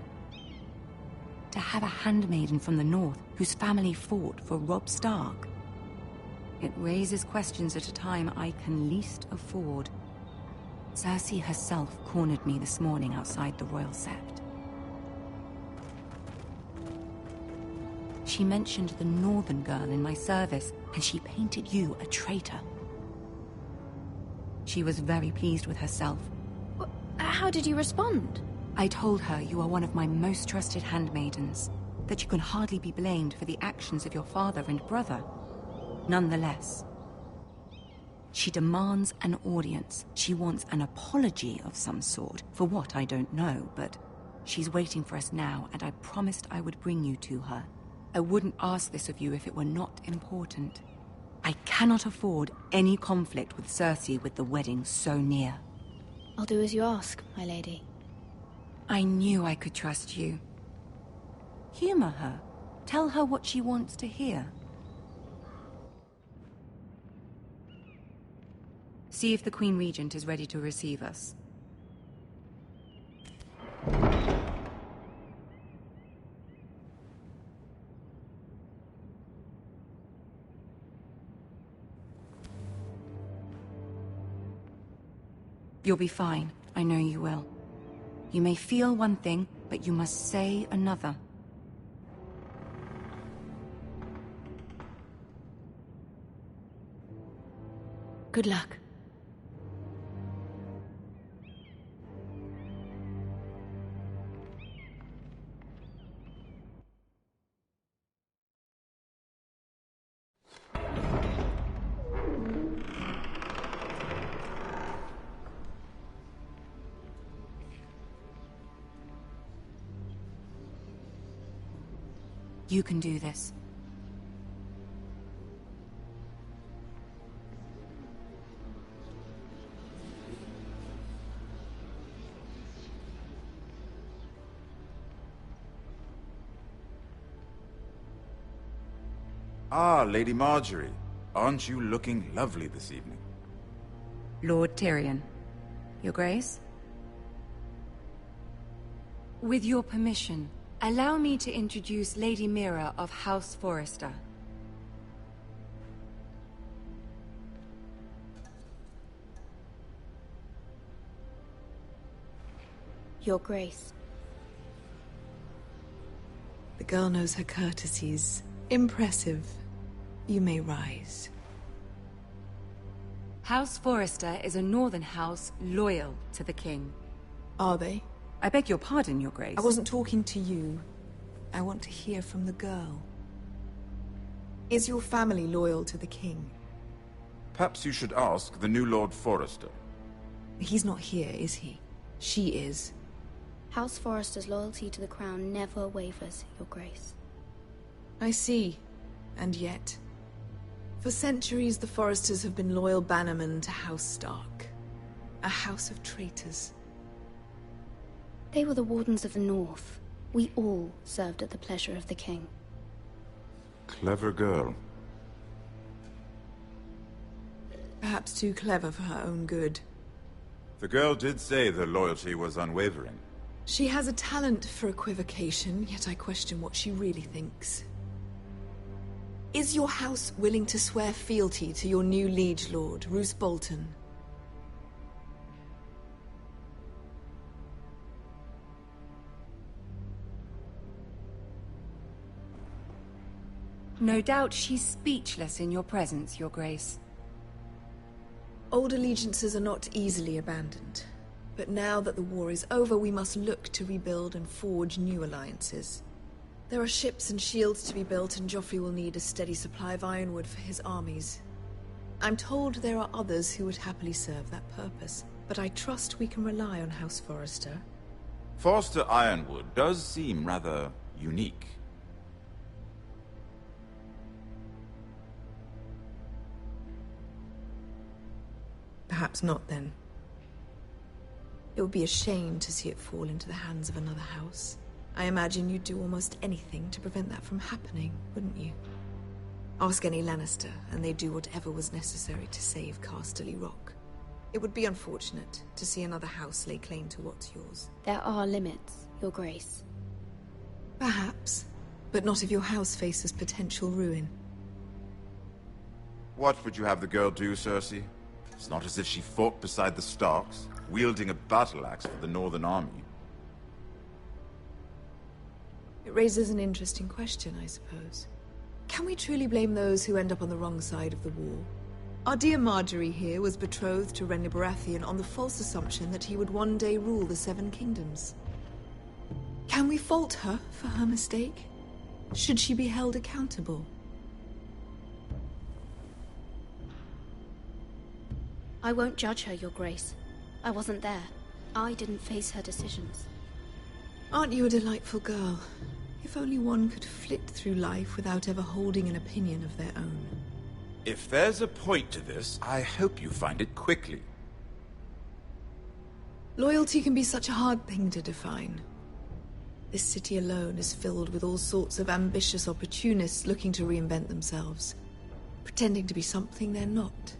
To have a handmaiden from the north whose family fought for Robb Stark. It raises questions at a time I can least afford. Cersei herself cornered me this morning outside the Royal Sept. She mentioned the northern girl in my service, and she painted you a traitor. She was very pleased with herself. How did you respond? I told her you are one of my most trusted handmaidens, that you can hardly be blamed for the actions of your father and brother. Nonetheless, she demands an audience. She wants an apology of some sort, for what I don't know, but she's waiting for us now, and I promised I would bring you to her. I wouldn't ask this of you if it were not important. I cannot afford any conflict with Cersei with the wedding so near. I'll do as you ask, my lady. I knew I could trust you. Humor her. Tell her what she wants to hear. See if the Queen Regent is ready to receive us. You'll be fine. I know you will. You may feel one thing, but you must say another. Good luck. You can do this. Ah, Lady Marjorie. Aren't you looking lovely this evening? Lord Tyrion. Your Grace? With your permission, allow me to introduce Lady Mira of House Forrester. Your Grace. The girl knows her courtesies. Impressive. You may rise. House Forrester is a northern house loyal to the king. Are they? I beg your pardon, Your Grace. I wasn't talking to you. I want to hear from the girl. Is your family loyal to the king? Perhaps you should ask the new Lord Forrester. He's not here, is he? She is. House Forrester's loyalty to the crown never wavers, Your Grace. I see. And yet... For centuries, the Forresters have been loyal bannermen to House Stark. A house of traitors. They were the Wardens of the North. We all served at the pleasure of the king. Clever girl. Perhaps too clever for her own good. The girl did say their loyalty was unwavering. She has a talent for equivocation, yet I question what she really thinks. Is your house willing to swear fealty to your new liege lord, Roose Bolton? No doubt she's speechless in your presence, Your Grace. Old allegiances are not easily abandoned. But now that the war is over, we must look to rebuild and forge new alliances. There are ships and shields to be built, and Joffrey will need a steady supply of ironwood for his armies. I'm told there are others who would happily serve that purpose, but I trust we can rely on House Forrester. Forrester Ironwood does seem rather unique. Perhaps not, then. It would be a shame to see it fall into the hands of another house. I imagine you'd do almost anything to prevent that from happening, wouldn't you? Ask any Lannister, and they'd do whatever was necessary to save Casterly Rock. It would be unfortunate to see another house lay claim to what's yours. There are limits, Your Grace. Perhaps, but not if your house faces potential ruin. What would you have the girl do, Cersei? It's not as if she fought beside the Starks, wielding a battle axe for the Northern Army. It raises an interesting question, I suppose. Can we truly blame those who end up on the wrong side of the war? Our dear Marjorie here was betrothed to Renly Baratheon on the false assumption that he would one day rule the Seven Kingdoms. Can we fault her for her mistake? Should she be held accountable? I won't judge her, Your Grace. I wasn't there. I didn't face her decisions. Aren't you a delightful girl? If only one could flit through life without ever holding an opinion of their own. If there's a point to this, I hope you find it quickly. Loyalty can be such a hard thing to define. This city alone is filled with all sorts of ambitious opportunists looking to reinvent themselves, pretending to be something they're not.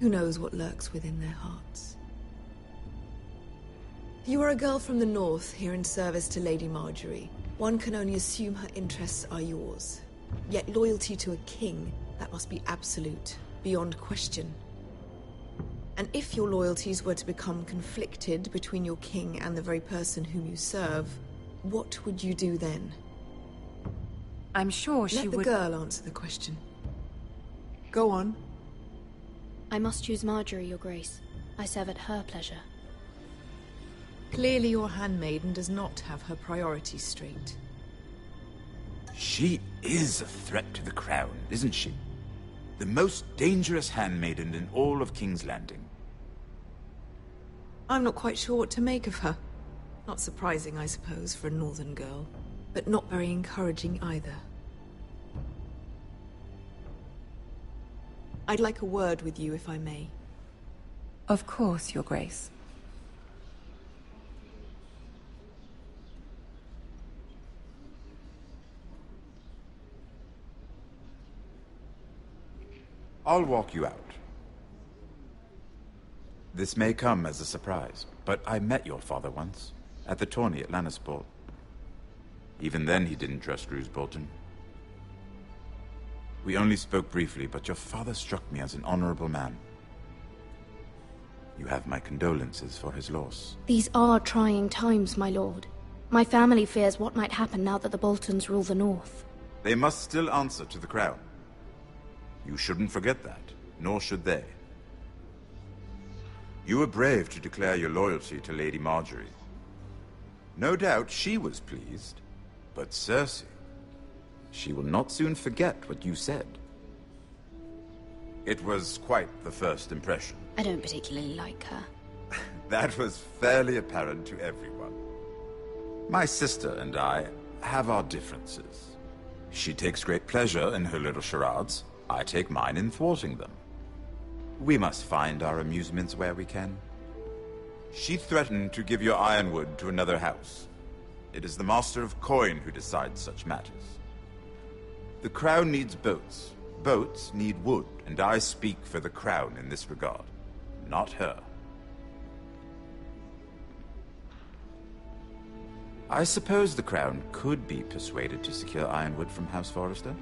Who knows what lurks within their hearts? You are a girl from the north, here in service to Lady Marjorie. One can only assume her interests are yours. Yet loyalty to a king, that must be absolute, beyond question. And if your loyalties were to become conflicted between your king and the very person whom you serve, what would you do then? I'm sure she would... Let the girl answer the question. Go on. I must choose Marjorie, Your Grace. I serve at her pleasure. Clearly your handmaiden does not have her priorities straight. She is a threat to the crown, isn't she? The most dangerous handmaiden in all of King's Landing. I'm not quite sure what to make of her. Not surprising, I suppose, for a northern girl, but not very encouraging either. I'd like a word with you, if I may. Of course, Your Grace. I'll walk you out. This may come as a surprise, but I met your father once, at the tourney at Lannisport. Even then he didn't trust Roose Bolton. We only spoke briefly, but your father struck me as an honorable man. You have my condolences for his loss. These are trying times, my lord. My family fears what might happen now that the Boltons rule the North. They must still answer to the crown. You shouldn't forget that, nor should they. You were brave to declare your loyalty to Lady Marjorie. No doubt she was pleased, but Cersei... she will not soon forget what you said. It was quite the first impression. I don't particularly like her. That was fairly apparent to everyone. My sister and I have our differences. She takes great pleasure in her little charades. I take mine in thwarting them. We must find our amusements where we can. She threatened to give your ironwood to another house. It is the Master of Coin who decides such matters. The Crown needs boats. Boats need wood, and I speak for the Crown in this regard, not her. I suppose the Crown could be persuaded to secure ironwood from House Forrester.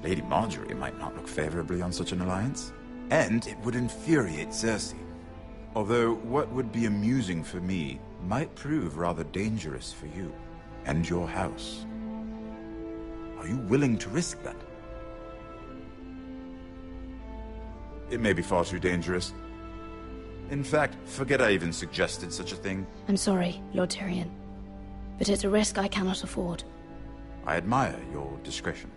Lady Marjorie might not look favorably on such an alliance, and it would infuriate Cersei. Although what would be amusing for me might prove rather dangerous for you and your house. Are you willing to risk that? It may be far too dangerous. In fact, forget I even suggested such a thing. I'm sorry, Lord Tyrion, but it's a risk I cannot afford. I admire your discretion.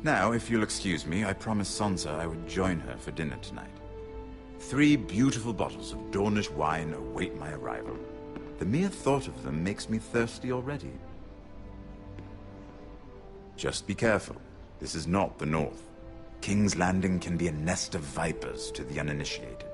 Now, if you'll excuse me, I promised Sansa I would join her for dinner tonight. 3 beautiful bottles of Dornish wine await my arrival. The mere thought of them makes me thirsty already. Just be careful. This is not the North. King's Landing can be a nest of vipers to the uninitiated.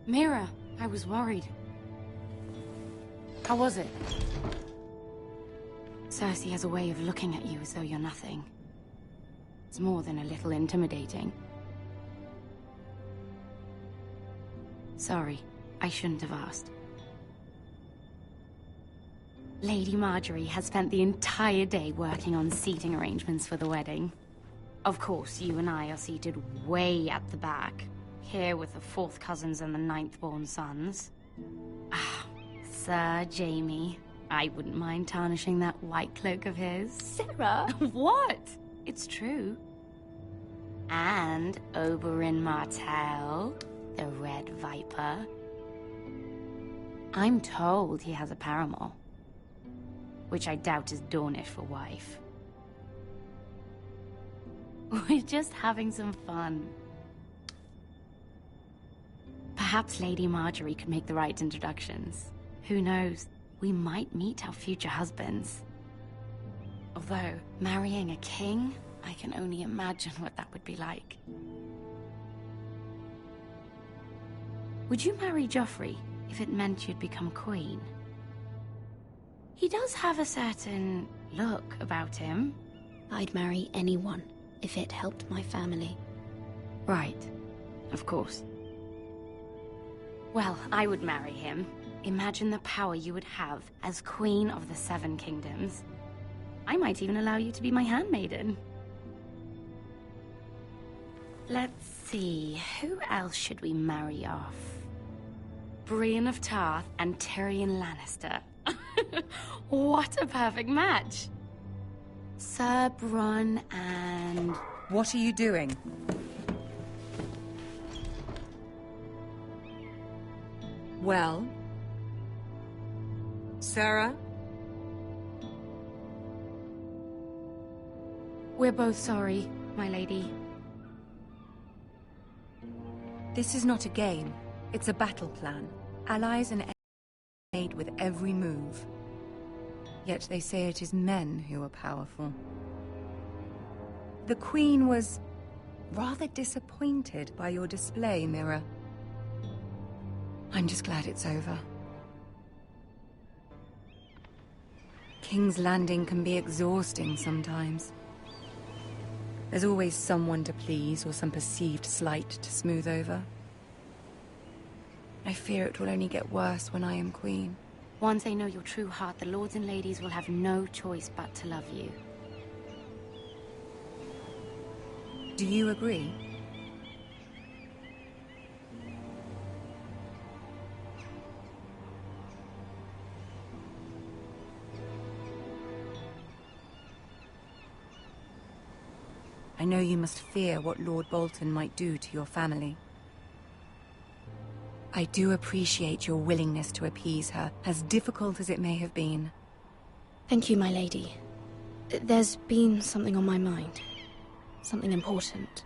Mira, I was worried. How was it? Cersei has a way of looking at you as though you're nothing. It's more than a little intimidating. Sorry, I shouldn't have asked. Lady Marjorie has spent the entire day working on seating arrangements for the wedding. Of course, you and I are seated way at the back, here with the 4th cousins and the 9th-born sons. Ah, Sir Jaime. I wouldn't mind tarnishing that white cloak of his. Sarah! What? It's true. And Oberyn Martell, the Red Viper. I'm told he has a paramour, which I doubt is Dornish for wife. We're just having some fun. Perhaps Lady Marjorie could make the right introductions. Who knows? We might meet our future husbands. Although, marrying a king, I can only imagine what that would be like. Would you marry Joffrey if it meant you'd become queen? He does have a certain look about him. I'd marry anyone if it helped my family. Right. Of course. Well, I would marry him. Imagine the power you would have as Queen of the 7 Kingdoms. I might even allow you to be my handmaiden. Let's see, who else should we marry off? Brienne of Tarth and Tyrion Lannister. What a perfect match! Sir Bronn and... What are you doing? Well? Sarah? We're both sorry, my lady. This is not a game. It's a battle plan. Allies and enemies made with every move. Yet they say it is men who are powerful. The Queen was rather disappointed by your display, Mira. I'm just glad it's over. King's Landing can be exhausting sometimes. There's always someone to please or some perceived slight to smooth over. I fear it will only get worse when I am queen. Once they know your true heart, the lords and ladies will have no choice but to love you. Do you agree? I know you must fear what Lord Bolton might do to your family. I do appreciate your willingness to appease her, as difficult as it may have been. Thank you, my lady. There's been something on my mind. Something important.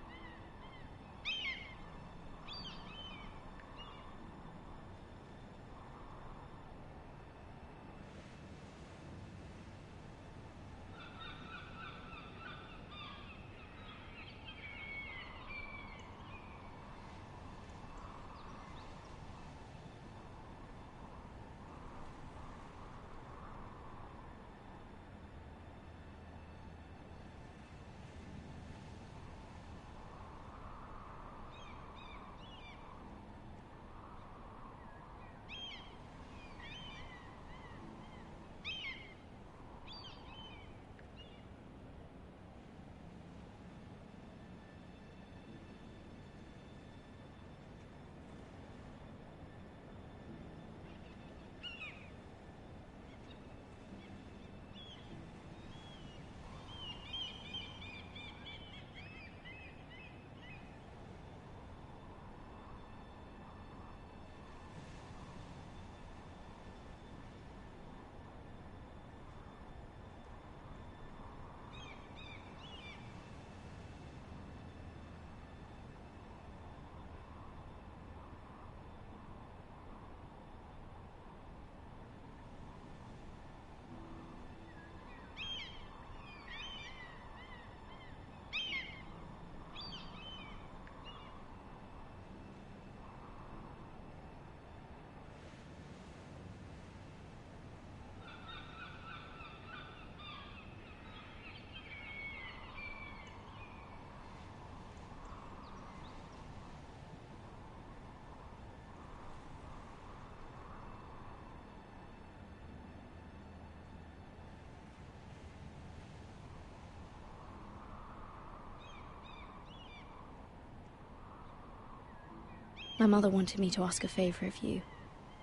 My mother wanted me to ask a favor of you,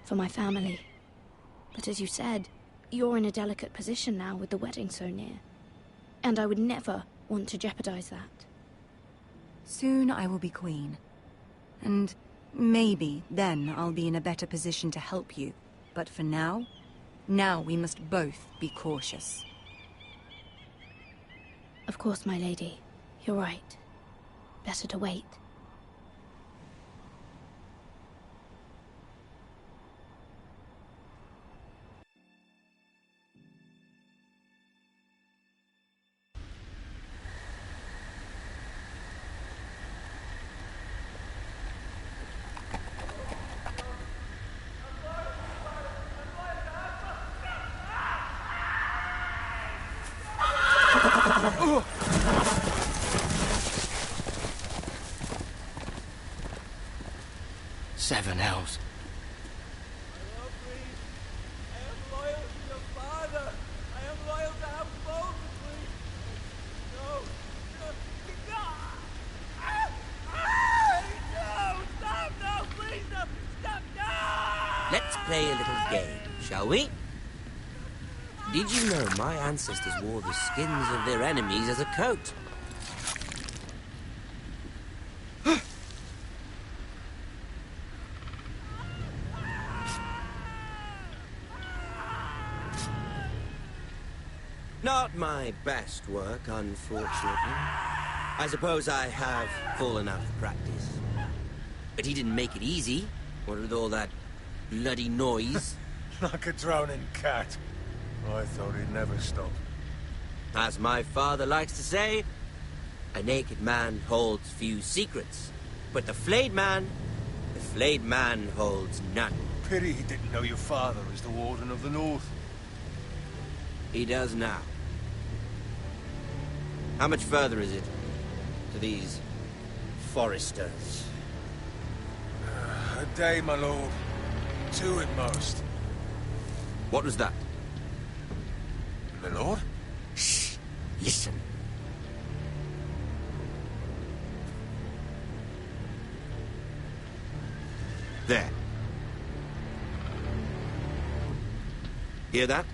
for my family. But as you said, you're in a delicate position now with the wedding so near. And I would never want to jeopardize that. Soon I will be queen. And maybe then I'll be in a better position to help you. But for now we must both be cautious. Of course, my lady. You're right. Better to wait. Seven hells. Let's play a little game, shall we? Did you know my ancestors wore the skins of their enemies as a coat? Not my best work, unfortunately. I suppose I have fallen out of practice. But he didn't make it easy, what with all that bloody noise. Like a drowning cat. I thought he'd never stop. As my father likes to say, a naked man holds few secrets. But the flayed man holds none. Pity he didn't know your father was the Warden of the North. He does now. How much further is it to these foresters? A day, my lord. 2 at most. What was that? My lord? Shh! Listen. There. Hear that?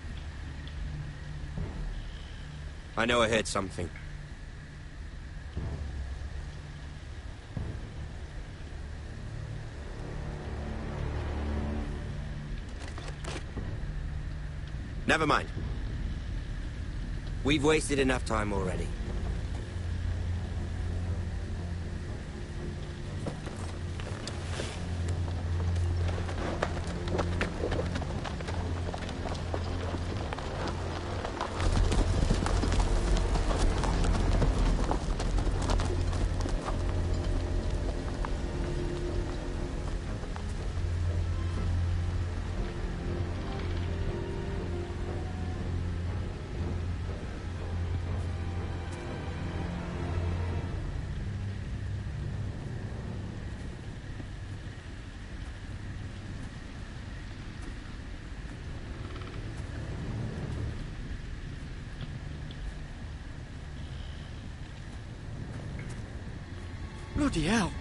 I know I heard something. Never mind. We've wasted enough time already. Bloody hell.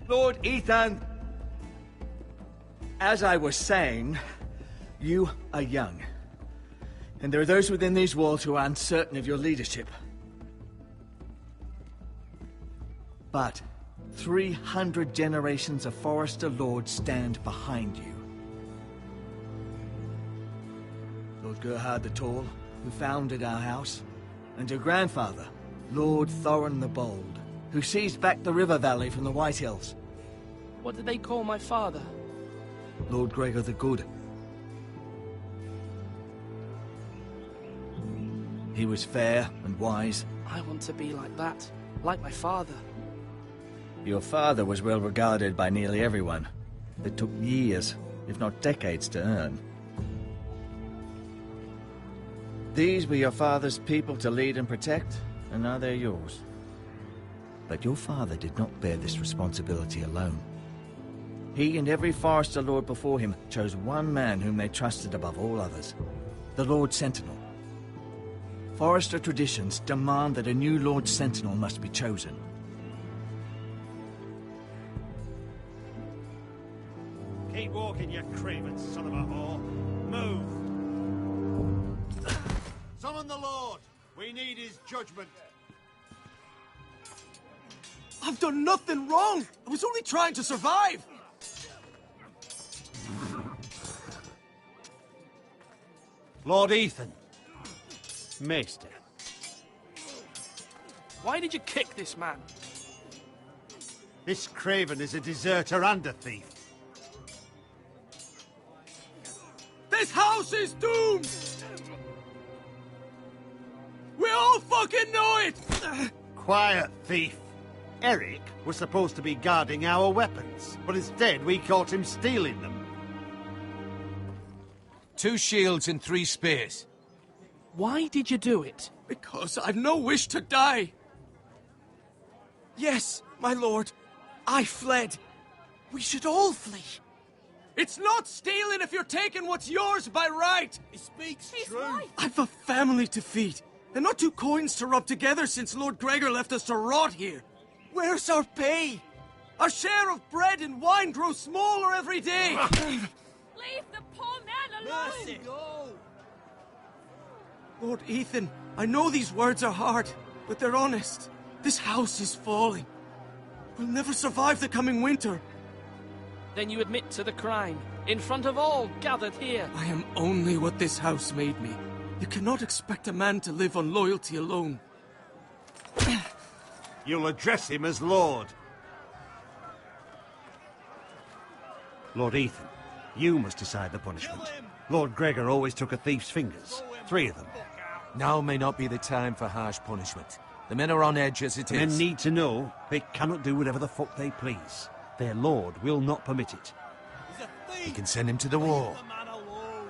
Lord Ethan! As I was saying, you are young. And there are those within these walls who are uncertain of your leadership. But 300 generations of Forester Lords stand behind you. Lord Gerhard the Tall, who founded our house, and your grandfather, Lord Thorin the Bold, who seized back the river valley from the White Hills. What did they call my father? Lord Gregor the Good. He was fair and wise. I want to be like that, like my father. Your father was well regarded by nearly everyone. It took years, if not decades, to earn. These were your father's people to lead and protect, and now they're yours. But your father did not bear this responsibility alone. He and every Forester Lord before him chose one man whom they trusted above all others, the Lord Sentinel. Forester traditions demand that a new Lord Sentinel must be chosen. Keep walking, you craven son of a whore. Move! Summon the Lord! We need his judgment. I've done nothing wrong! I was only trying to survive! Lord Ethan. Maester. Why did you kick this man? This craven is a deserter and a thief. This house is doomed! We all fucking know it! Quiet, thief. Eric was supposed to be guarding our weapons, but instead we caught him stealing them. 2 shields and 3 spears. Why did you do it? Because I've no wish to die. Yes, my lord. I fled. We should all flee. It's not stealing if you're taking what's yours by right. He speaks true. I've a family to feed, and not 2 coins to rub together since Lord Gregor left us to rot here. Where's our pay? Our share of bread and wine grows smaller every day. Leave the poor man alone! Mercy, go! Lord Ethan, I know these words are hard, but they're honest. This house is falling. We'll never survive the coming winter. Then you admit to the crime, in front of all gathered here. I am only what this house made me. You cannot expect a man to live on loyalty alone. You'll address him as Lord. Lord Ethan, you must decide the punishment. Lord Gregor always took a thief's fingers. 3 of them. Now may not be the time for harsh punishment. The men are on edge as it is. Men need to know they cannot do whatever the fuck they please. Their lord will not permit it. He's a thief! You can send him to the wall. Leave the man alone.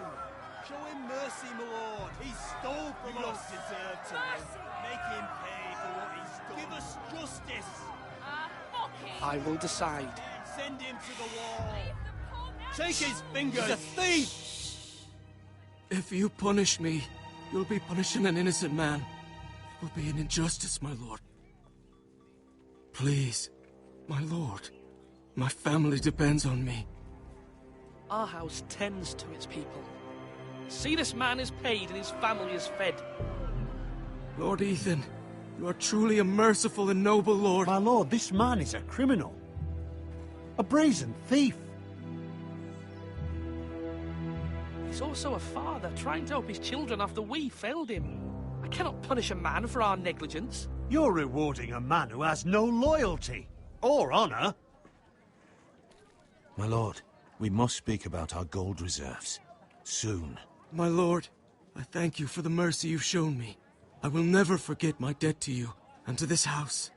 Show him mercy, my lord. He stole from us. Deserve to live. Make him pay for what he's done. Give us justice. Fuck him! I will decide. Send him to the wall. Take his fingers. He's a thief! If you punish me, you'll be punishing an innocent man. It will be an injustice, my lord. Please, my lord. My family depends on me. Our house tends to its people. See, this man is paid and his family is fed. Lord Ethan, you are truly a merciful and noble lord. My lord, this man is a criminal. A brazen thief. He's also a father, trying to help his children after we failed him. I cannot punish a man for our negligence. You're rewarding a man who has no loyalty or honor. My lord, we must speak about our gold reserves. Soon. My lord, I thank you for the mercy you've shown me. I will never forget my debt to you and to this house.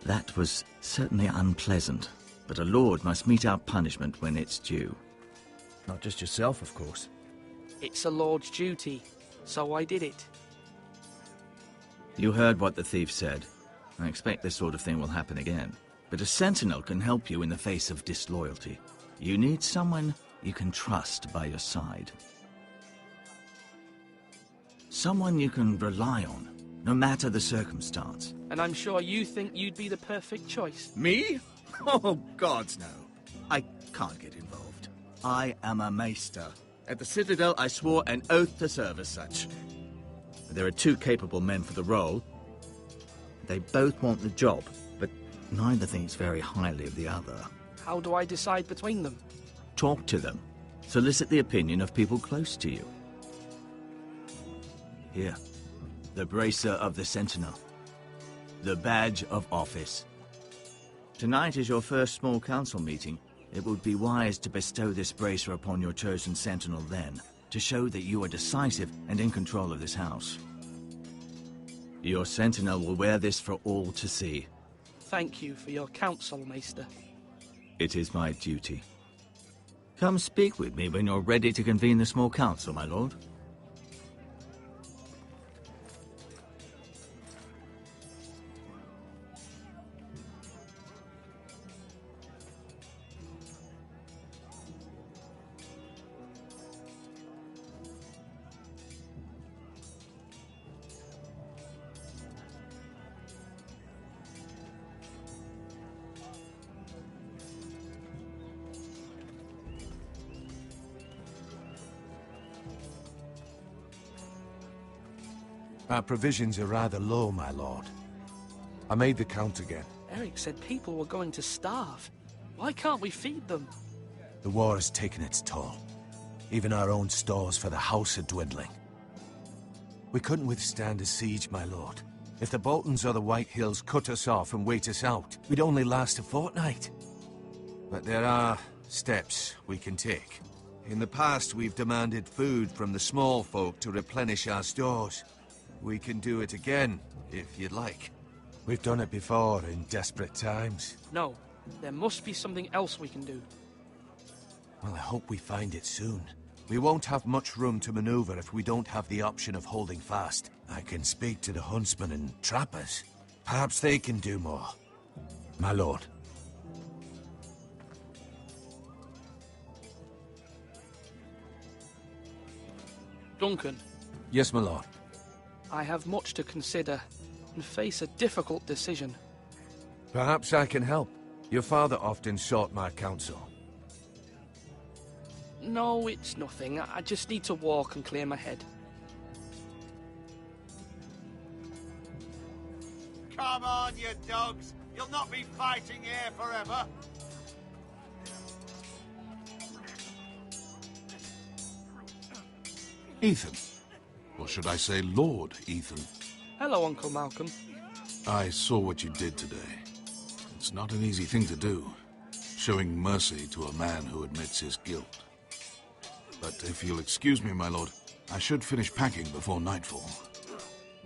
That was certainly unpleasant, but a lord must mete out punishment when it's due. Not just yourself, of course. It's a lord's duty, so I did it. You heard what the thief said. I expect this sort of thing will happen again. But a sentinel can help you in the face of disloyalty. You need someone you can trust by your side. Someone you can rely on, no matter the circumstance. And I'm sure you think you'd be the perfect choice. Me? Oh, gods no. I can't get involved. I am a maester. At the Citadel, I swore an oath to serve as such. There are two capable men for the role. They both want the job, but neither thinks very highly of the other. How do I decide between them? Talk to them. Solicit the opinion of people close to you. Here, the bracer of the Sentinel. The badge of office. Tonight is your first small council meeting. It would be wise to bestow this bracer upon your chosen Sentinel then, to show that you are decisive and in control of this house. Your Sentinel will wear this for all to see. Thank you for your counsel, Maester. It is my duty. Come speak with me when you're ready to convene the small council, my lord. Our provisions are rather low, my lord. I made the count again. Eric said people were going to starve. Why can't we feed them? The war has taken its toll. Even our own stores for the house are dwindling. We couldn't withstand a siege, my lord. If the Boltons or the White Hills cut us off and wait us out, we'd only last a fortnight. But there are steps we can take. In the past, we've demanded food from the small folk to replenish our stores. We can do it again, if you'd like. We've done it before in desperate times. No, there must be something else we can do. Well, I hope we find it soon. We won't have much room to maneuver if we don't have the option of holding fast. I can speak to the huntsmen and trappers. Perhaps they can do more. My lord. Duncan. Yes, my lord. I have much to consider and face a difficult decision. Perhaps I can help. Your father often sought my counsel. No, it's nothing. I just need to walk and clear my head. Come on, you dogs. You'll not be fighting here forever. Ethan. Or should I say Lord Ethan? Hello, Uncle Malcolm. I saw what you did today. It's not an easy thing to do, showing mercy to a man who admits his guilt. But if you'll excuse me, my lord, I should finish packing before nightfall.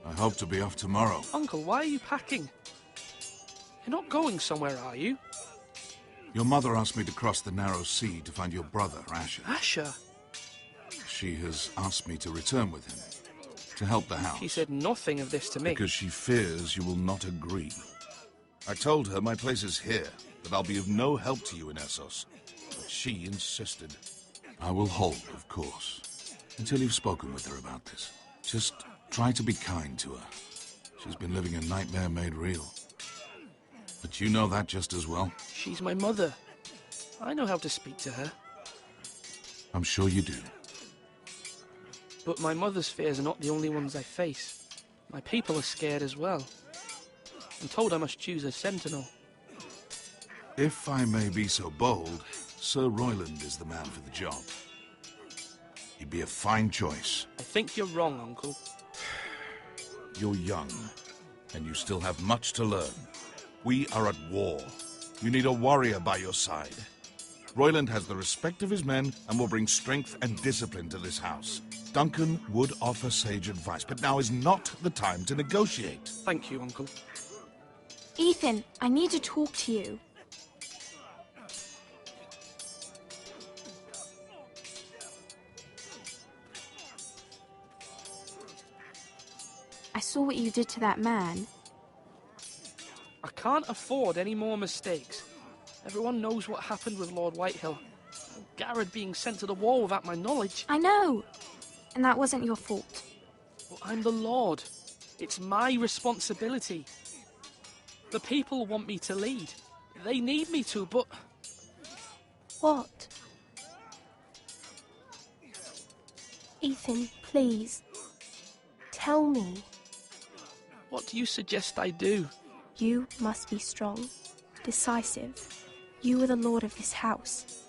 I hope to be off tomorrow. Uncle, why are you packing? You're not going somewhere, are you? Your mother asked me to cross the narrow sea to find your brother, Asher. Asher? She has asked me to return with him, to help the house. She said nothing of this to me. Because she fears you will not agree. I told her my place is here, that I'll be of no help to you in Essos. But she insisted. I will hold, of course, until you've spoken with her about this. Just try to be kind to her. She's been living a nightmare made real. But you know that just as well. She's my mother. I know how to speak to her. I'm sure you do. But my mother's fears are not the only ones I face. My people are scared as well. I'm told I must choose a sentinel. If I may be so bold, Sir Royland is the man for the job. He'd be a fine choice. I think you're wrong, Uncle. You're young, and you still have much to learn. We are at war. You need a warrior by your side. Royland has the respect of his men and will bring strength and discipline to this house. Duncan would offer sage advice, but now is not the time to negotiate. Thank you, Uncle. Ethan, I need to talk to you. I saw what you did to that man. I can't afford any more mistakes. Everyone knows what happened with Lord Whitehill. Garrett being sent to the wall without my knowledge. I know. And that wasn't your fault. Well, I'm the Lord. It's my responsibility. The people want me to lead. They need me to, but... What? Ethan, please. Tell me. What do you suggest I do? You must be strong, decisive. You are the lord of this house.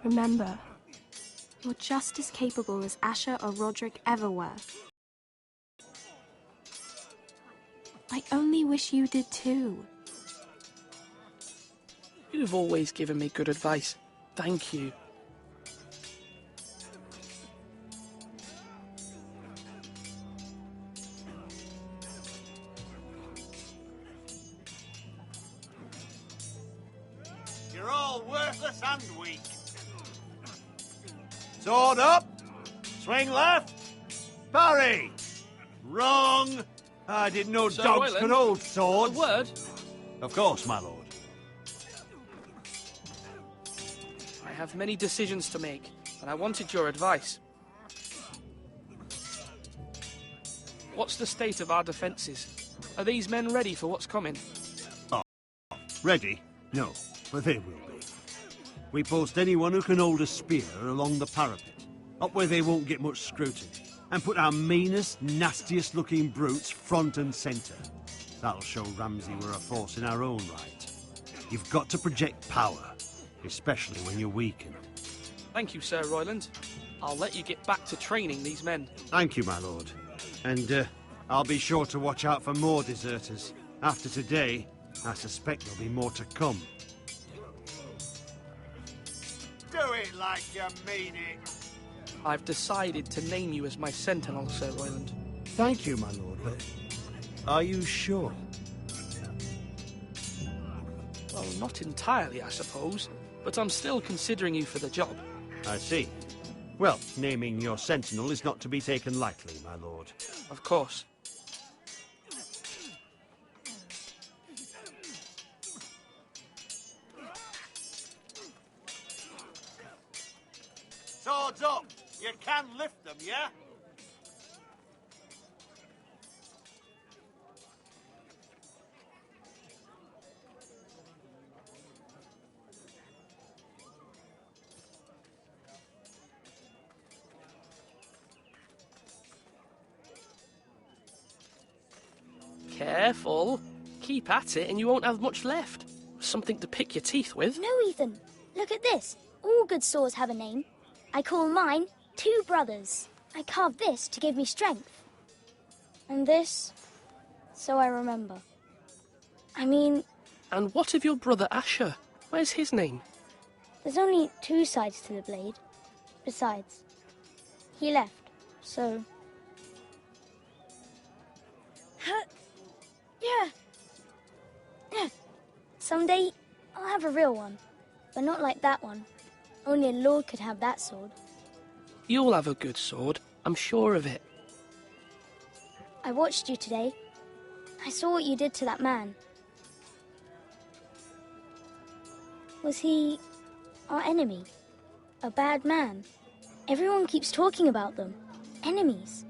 Remember, you're just as capable as Asher or Roderick ever were. I only wish you did too. You've always given me good advice. Thank you. You're all worthless and weak. Sword up. Swing left. Parry. Wrong. I didn't know Sir dogs Royland, could hold swords. A word? Of course, my lord. I have many decisions to make, and I wanted your advice. What's the state of our defences? Are these men ready for what's coming? Oh, ready? No, but they will be. We post anyone who can hold a spear along the parapet, up where they won't get much scrutiny, and put our meanest, nastiest looking brutes front and centre. That'll show Ramsay we're a force in our own right. You've got to project power, especially when you're weakened. Thank you, Sir Royland. I'll let you get back to training these men. Thank you, my lord. And I'll be sure to watch out for more deserters. After today, I suspect there'll be more to come. Do it like you mean it. I've decided to name you as my sentinel, Sir Royland. Thank you, my lord, but are you sure? Well, not entirely, I suppose, but I'm still considering you for the job. I see. Well, naming your sentinel is not to be taken lightly, my lord. Of course. Swords up! You can lift them, yeah? Careful. Keep at it and you won't have much left. Something to pick your teeth with. No, Ethan. Look at this. All good swords have a name. I call mine Two Brothers. I carved this to give me strength. And this, so I remember. I mean... And what of your brother Asher? Where's his name? There's only two sides to the blade. Besides, he left, so... Yeah. Someday, I'll have a real one. But not like that one. Only a lord could have that sword. You'll have a good sword. I'm sure of it. I watched you today. I saw what you did to that man. Was he our enemy? A bad man? Everyone keeps talking about them. Enemies.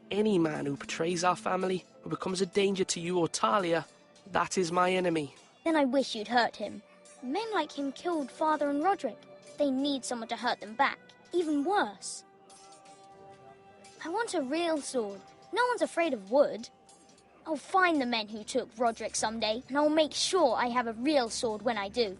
Any man who betrays our family, who becomes a danger to you or Talia, that is my enemy. Then I wish you'd hurt him. Men like him killed Father and Roderick. They need someone to hurt them back. Even worse. I want a real sword. No one's afraid of wood. I'll find the men who took Roderick someday, and I'll make sure I have a real sword when I do.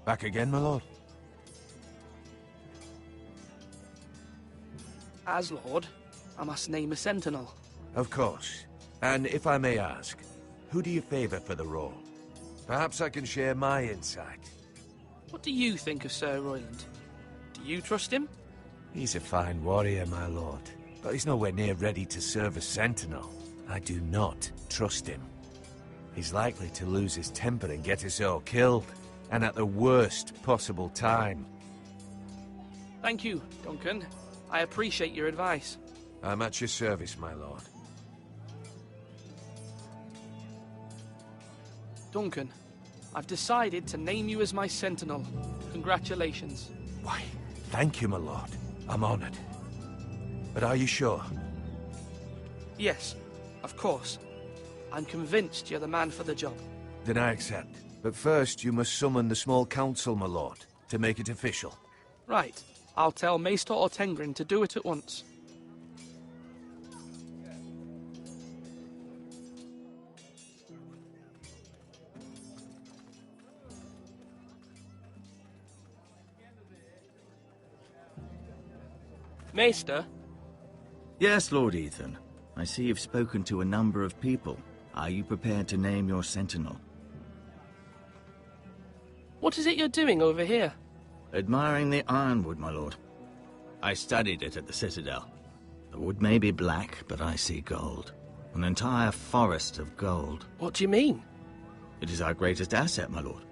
Back again, my lord? As Lord, I must name a sentinel. Of course. And if I may ask, who do you favor for the role? Perhaps I can share my insight. What do you think of Sir Royland? Do you trust him? He's a fine warrior, my lord, but he's nowhere near ready to serve as sentinel. I do not trust him. He's likely to lose his temper and get us all killed, and at the worst possible time. Thank you, Duncan. I appreciate your advice. I'm at your service, my lord. Duncan, I've decided to name you as my sentinel. Congratulations. Why, thank you, my lord. I'm honored. But are you sure? Yes, of course. I'm convinced you're the man for the job. Then I accept. But first, you must summon the small council, my lord, to make it official. Right. I'll tell Maester Ortengrin to do it at once. Maester? Yes, Lord Ethan. I see you've spoken to a number of people. Are you prepared to name your sentinel? What is it you're doing over here? Admiring the ironwood, my lord. I studied it at the Citadel. The wood may be black, but I see gold. An entire forest of gold. What do you mean? It is our greatest asset, my lord.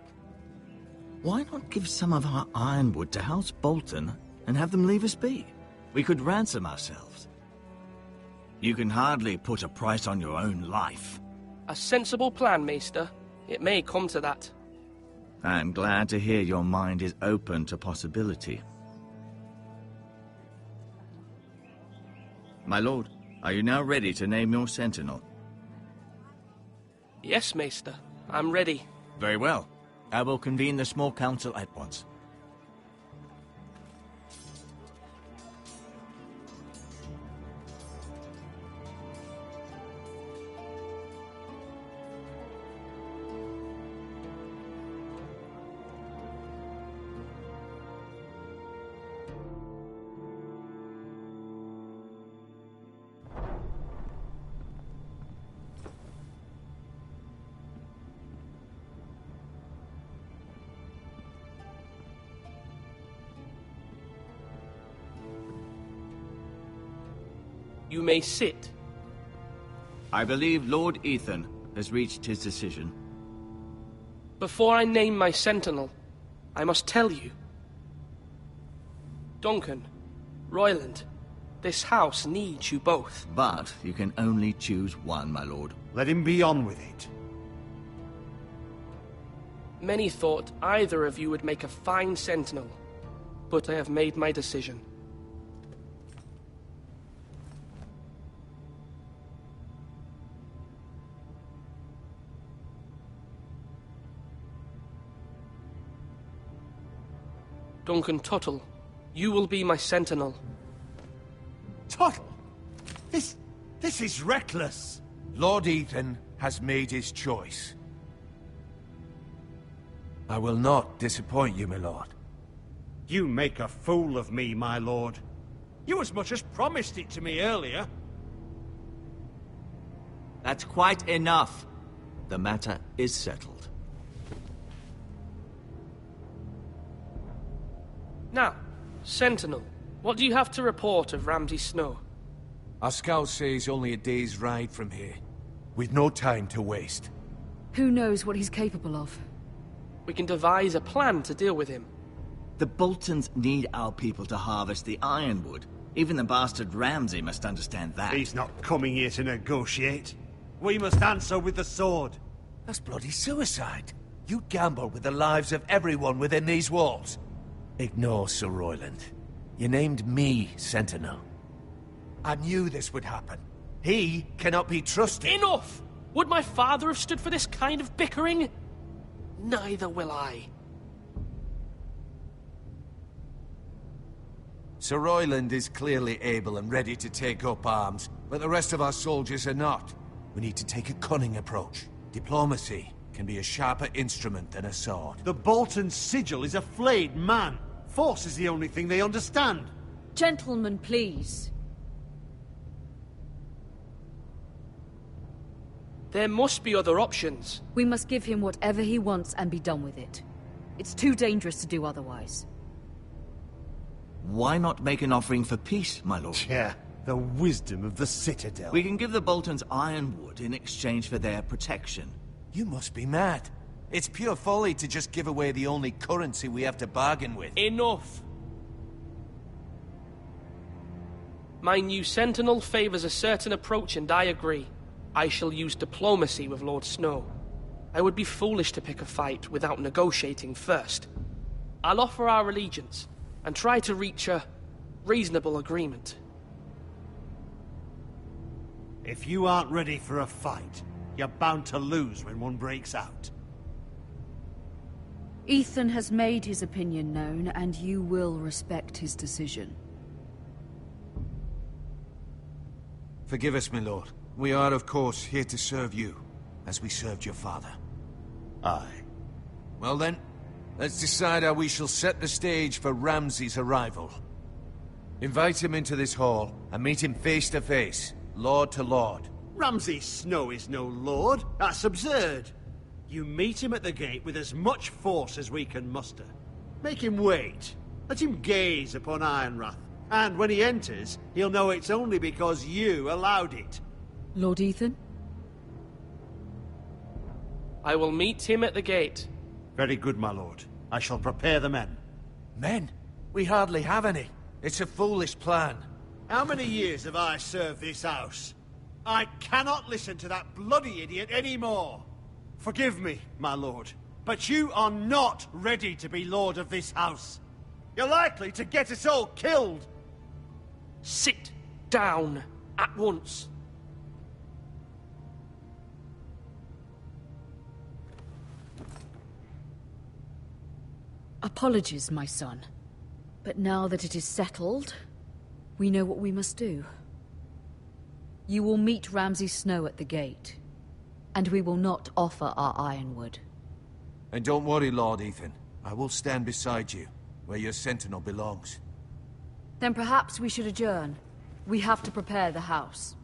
Why not give some of our ironwood to House Bolton and have them leave us be? We could ransom ourselves. You can hardly put a price on your own life. A sensible plan, Maester. It may come to that. I'm glad to hear your mind is open to possibility. My lord, are you now ready to name your sentinel? Yes, Maester. I'm ready. Very well. I will convene the small council at once. You may sit. I believe Lord Ethan has reached his decision. Before I name my sentinel, I must tell you. Duncan, Royland, this house needs you both. But you can only choose one, my lord. Let him be on with it. Many thought either of you would make a fine sentinel, but I have made my decision. Duncan Tuttle, you will be my sentinel. Tuttle? This is reckless. Lord Ethan has made his choice. I will not disappoint you, my lord. You make a fool of me, my lord. You as much as promised it to me earlier. That's quite enough. The matter is settled. Now, Sentinel, what do you have to report of Ramsay Snow? Our scouts say he's only a day's ride from here, with no time to waste. Who knows what he's capable of? We can devise a plan to deal with him. The Boltons need our people to harvest the ironwood. Even the bastard Ramsay must understand that. He's not coming here to negotiate. We must answer with the sword. That's bloody suicide. You gamble with the lives of everyone within these walls. Ignore Sir Royland. You named me Sentinel. I knew this would happen. He cannot be trusted. Enough! Would my father have stood for this kind of bickering? Neither will I. Sir Royland is clearly able and ready to take up arms, but the rest of our soldiers are not. We need to take a cunning approach. Diplomacy can be a sharper instrument than a sword. The Bolton sigil is a flayed man. Force is the only thing they understand. Gentlemen, please. There must be other options. We must give him whatever he wants and be done with it. It's too dangerous to do otherwise. Why not make an offering for peace, my lord? Yeah, the wisdom of the Citadel. We can give the Boltons ironwood in exchange for their protection. You must be mad. It's pure folly to just give away the only currency we have to bargain with. Enough! My new sentinel favors a certain approach, and I agree. I shall use diplomacy with Lord Snow. I would be foolish to pick a fight without negotiating first. I'll offer our allegiance, and try to reach a reasonable agreement. If you aren't ready for a fight, you're bound to lose when one breaks out. Ethan has made his opinion known, and you will respect his decision. Forgive us, my lord. We are, of course, here to serve you, as we served your father. Aye. Well then, let's decide how we shall set the stage for Ramsay's arrival. Invite him into this hall, and meet him face to face, lord to lord. Ramsay Snow is no lord. That's absurd. You meet him at the gate with as much force as we can muster. Make him wait. Let him gaze upon Ironrath. And when he enters, he'll know it's only because you allowed it. Lord Ethan? I will meet him at the gate. Very good, my lord. I shall prepare the men. Men? We hardly have any. It's a foolish plan. How many years have I served this house? I cannot listen to that bloody idiot anymore. Forgive me, my lord, but you are not ready to be lord of this house. You're likely to get us all killed. Sit down at once. Apologies, my son. But now that it is settled, we know what we must do. You will meet Ramsay Snow at the gate, and we will not offer our ironwood. And don't worry, Lord Ethan. I will stand beside you, where your sentinel belongs. Then perhaps we should adjourn. We have to prepare the house.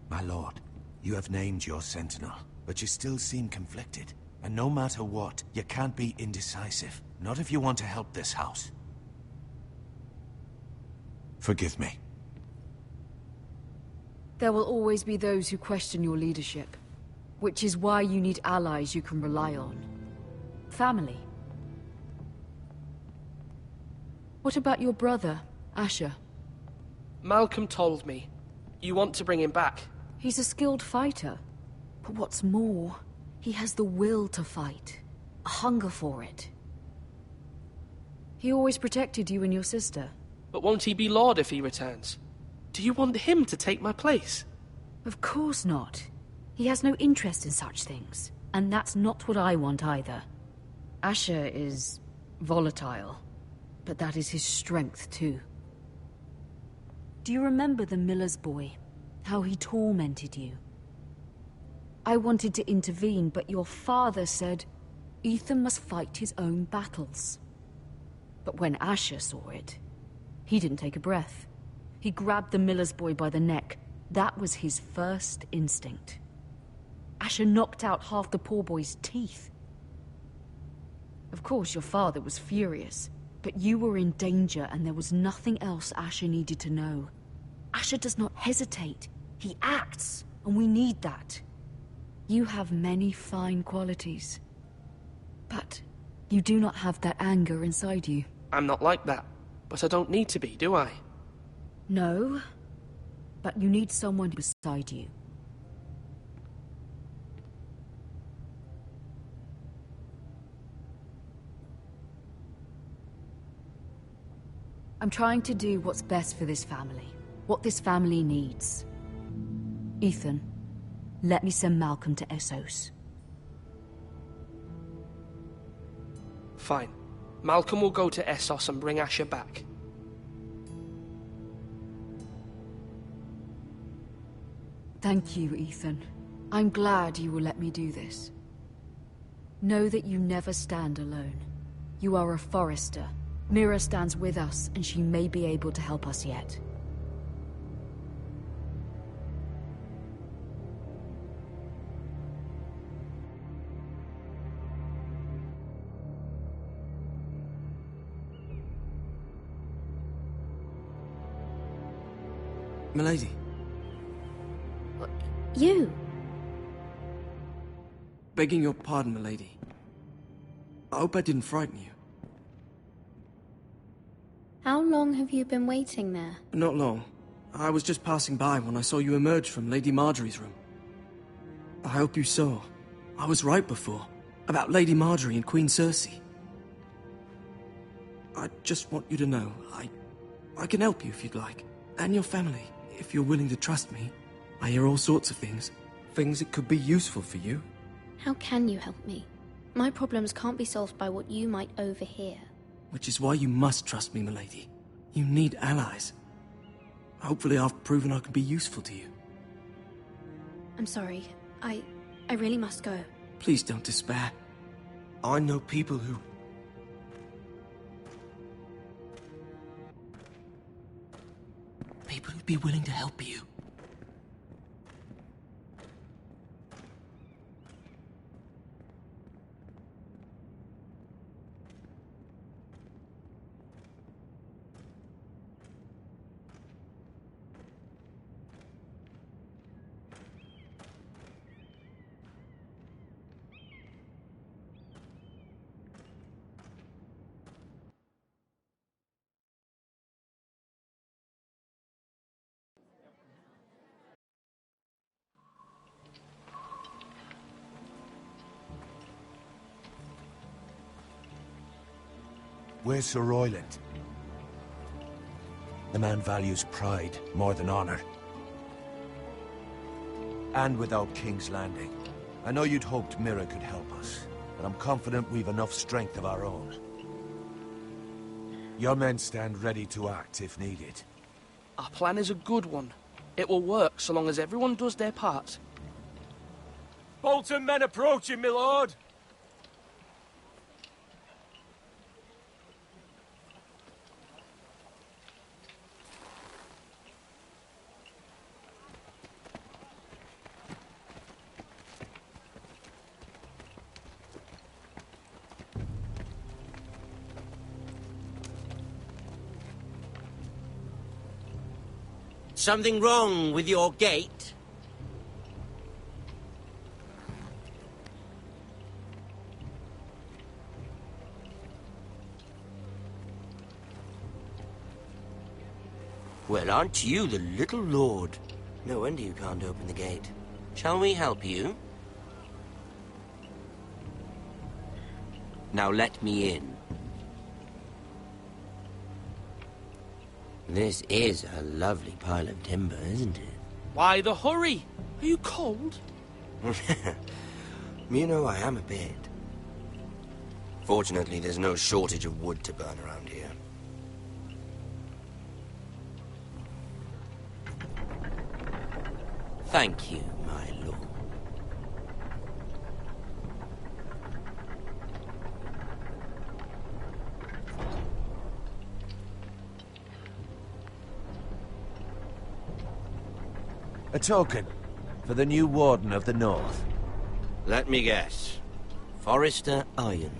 My lord, you have named your sentinel, but you still seem conflicted. And no matter what, you can't be indecisive. Not if you want to help this house. Forgive me. There will always be those who question your leadership, which is why you need allies you can rely on. Family. What about your brother, Asher? Malcolm told me. You want to bring him back? He's a skilled fighter. But what's more, he has the will to fight. A hunger for it. He always protected you and your sister. But won't he be Lord if he returns? Do you want him to take my place? Of course not. He has no interest in such things. And that's not what I want either. Asher is volatile. But that is his strength too. Do you remember the miller's boy? How he tormented you? I wanted to intervene, but your father said Ethan must fight his own battles. But when Asher saw it, he didn't take a breath. He grabbed the miller's boy by the neck. That was his first instinct. Asher knocked out half the poor boy's teeth. Of course, your father was furious, but you were in danger and there was nothing else Asher needed to know. Asher does not hesitate. He acts, and we need that. You have many fine qualities, but you do not have that anger inside you. I'm not like that, but I don't need to be, do I? No, but you need someone beside you. I'm trying to do what's best for this family, what this family needs. Ethan, let me send Malcolm to Essos. Fine. Malcolm will go to Essos and bring Asher back. Thank you, Ethan. I'm glad you will let me do this. Know that you never stand alone. You are a Forester, Mira stands with us, and she may be able to help us yet. Milady. You? Begging your pardon, milady. I hope I didn't frighten you. How long have you been waiting there? Not long. I was just passing by when I saw you emerge from Lady Marjorie's room. I hope you saw. I was right before. About Lady Marjorie and Queen Cersei. I just want you to know, I can help you if you'd like. And your family, if you're willing to trust me. I hear all sorts of things. Things that could be useful for you. How can you help me? My problems can't be solved by what you might overhear. Which is why you must trust me, milady. You need allies. Hopefully I've proven I can be useful to you. I'm sorry. I really must go. Please don't despair. I know people who'd be willing to help you. Where's Sir Royland? The man values pride more than honor. And without King's Landing. I know you'd hoped Mira could help us, but I'm confident we've enough strength of our own. Your men stand ready to act if needed. Our plan is a good one. It will work so long as everyone does their part. Bolton men approaching, my lord! Something wrong with your gate? Well, aren't you the little lord? No wonder you can't open the gate. Shall we help you? Now let me in. This is a lovely pile of timber, isn't it? Why the hurry? Are you cold? You know, I am a bit. Fortunately, there's no shortage of wood to burn around here. Thank you, my lord. A token for the new Warden of the North. Let me guess. Forrester Ironwood.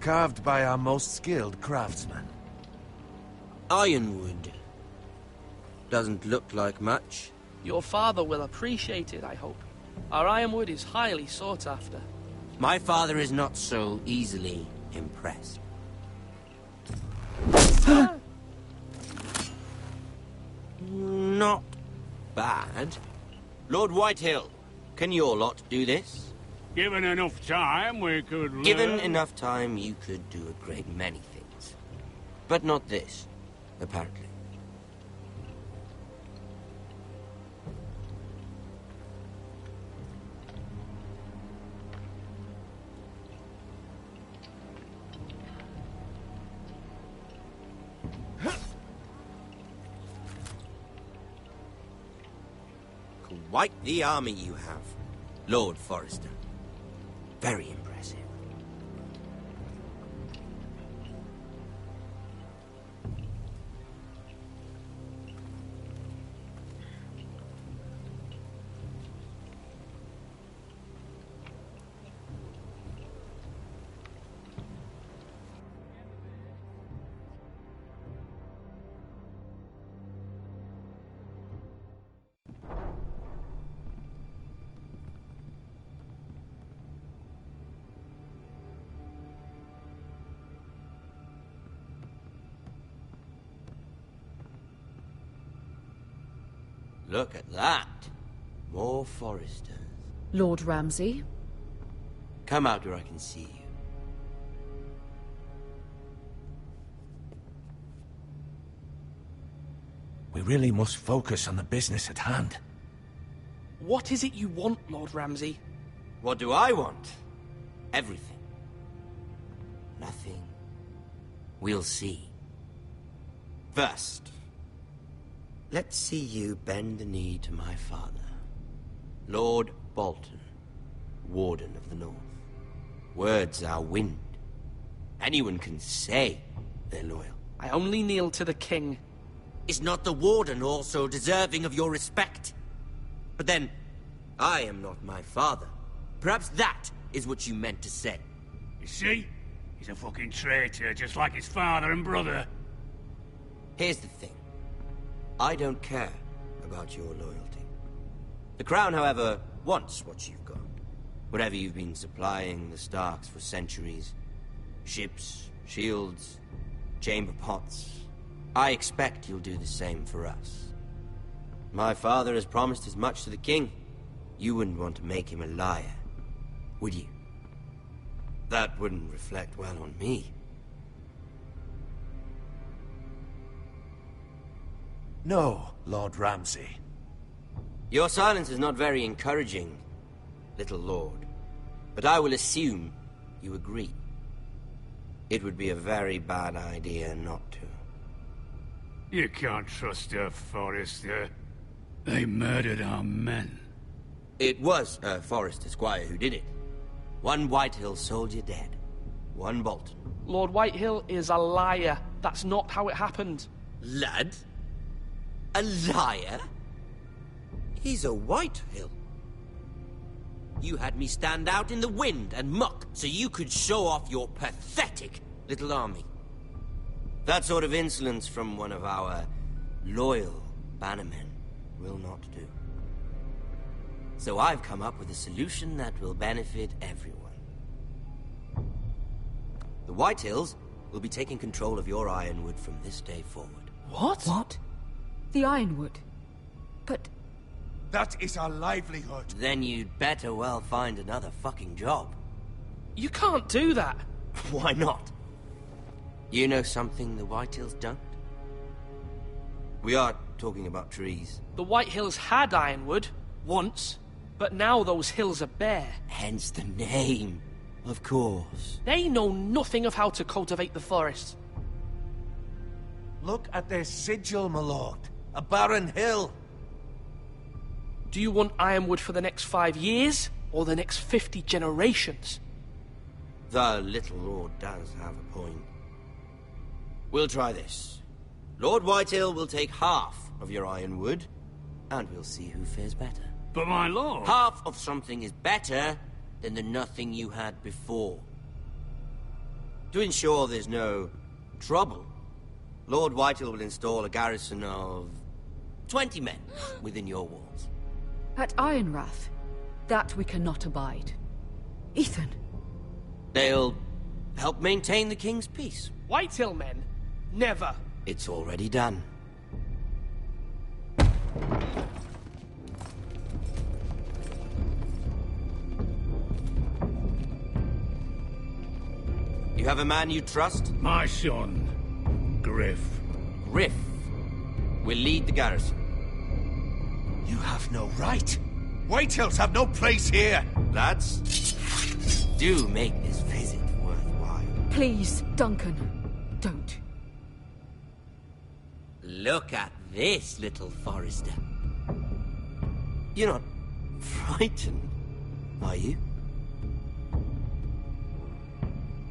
Carved by our most skilled craftsman. Ironwood. Doesn't look like much. Your father will appreciate it, I hope. Our ironwood is highly sought after. My father is not so easily impressed. Not bad. Lord Whitehill, can your lot do this? Given enough time, we could learn. Given enough time, you could do a great many things. But not this, apparently. Quite the army you have, Lord Forrester. Very impressive. Look at that. More Foresters. Lord Ramsay? Come out where I can see you. We really must focus on the business at hand. What is it you want, Lord Ramsay? What do I want? Everything. Nothing. We'll see. First, let's see you bend the knee to my father, Lord Bolton, Warden of the North. Words are wind. Anyone can say they're loyal. I only kneel to the king. Is not the Warden also deserving of your respect? But then, I am not my father. Perhaps that is what you meant to say. You see? He's a fucking traitor, just like his father and brother. Here's the thing. I don't care about your loyalty. The Crown, however, wants what you've got. Whatever you've been supplying the Starks for centuries. Ships, shields, chamber pots. I expect you'll do the same for us. My father has promised as much to the king. You wouldn't want to make him a liar, would you? That wouldn't reflect well on me. No, Lord Ramsay. Your silence is not very encouraging, little lord. But I will assume you agree. It would be a very bad idea not to. You can't trust a Forester. They murdered our men. It was a Forester squire who did it. One Whitehill soldier dead. One Bolton. Lord Whitehill is a liar. That's not how it happened. Lad? A liar? He's a Whitehill. You had me stand out in the wind and muck so you could show off your pathetic little army. That sort of insolence from one of our loyal bannermen will not do. So I've come up with a solution that will benefit everyone. The Whitehills will be taking control of your Ironwood from this day forward. What? What? The Ironwood? But... That is our livelihood. Then you'd better well find another fucking job. You can't do that. Why not? You know something the Whitehills don't? We are talking about trees. The Whitehills had Ironwood, once, but now those hills are bare. Hence the name, of course. They know nothing of how to cultivate the forest. Look at their sigil, my lord. A barren hill. Do you want Ironwood for the next 5 years, or the next 50 generations? The little lord does have a point. We'll try this. Lord Whitehill will take half of your Ironwood, and we'll see who fares better. But my lord... Half of something is better than the nothing you had before. To ensure there's no trouble, Lord Whitehill will install a garrison of 20 men within your walls. At Ironrath, that we cannot abide. Ethan. They'll help maintain the king's peace. Whitehill men? Never. It's already done. You have a man you trust? My son, Griff. Griff will lead the garrison. You have no right. Whitehills have no place here. Lads, do make this visit worthwhile. Please, Duncan, don't. Look at this, little Forester. You're not frightened, are you?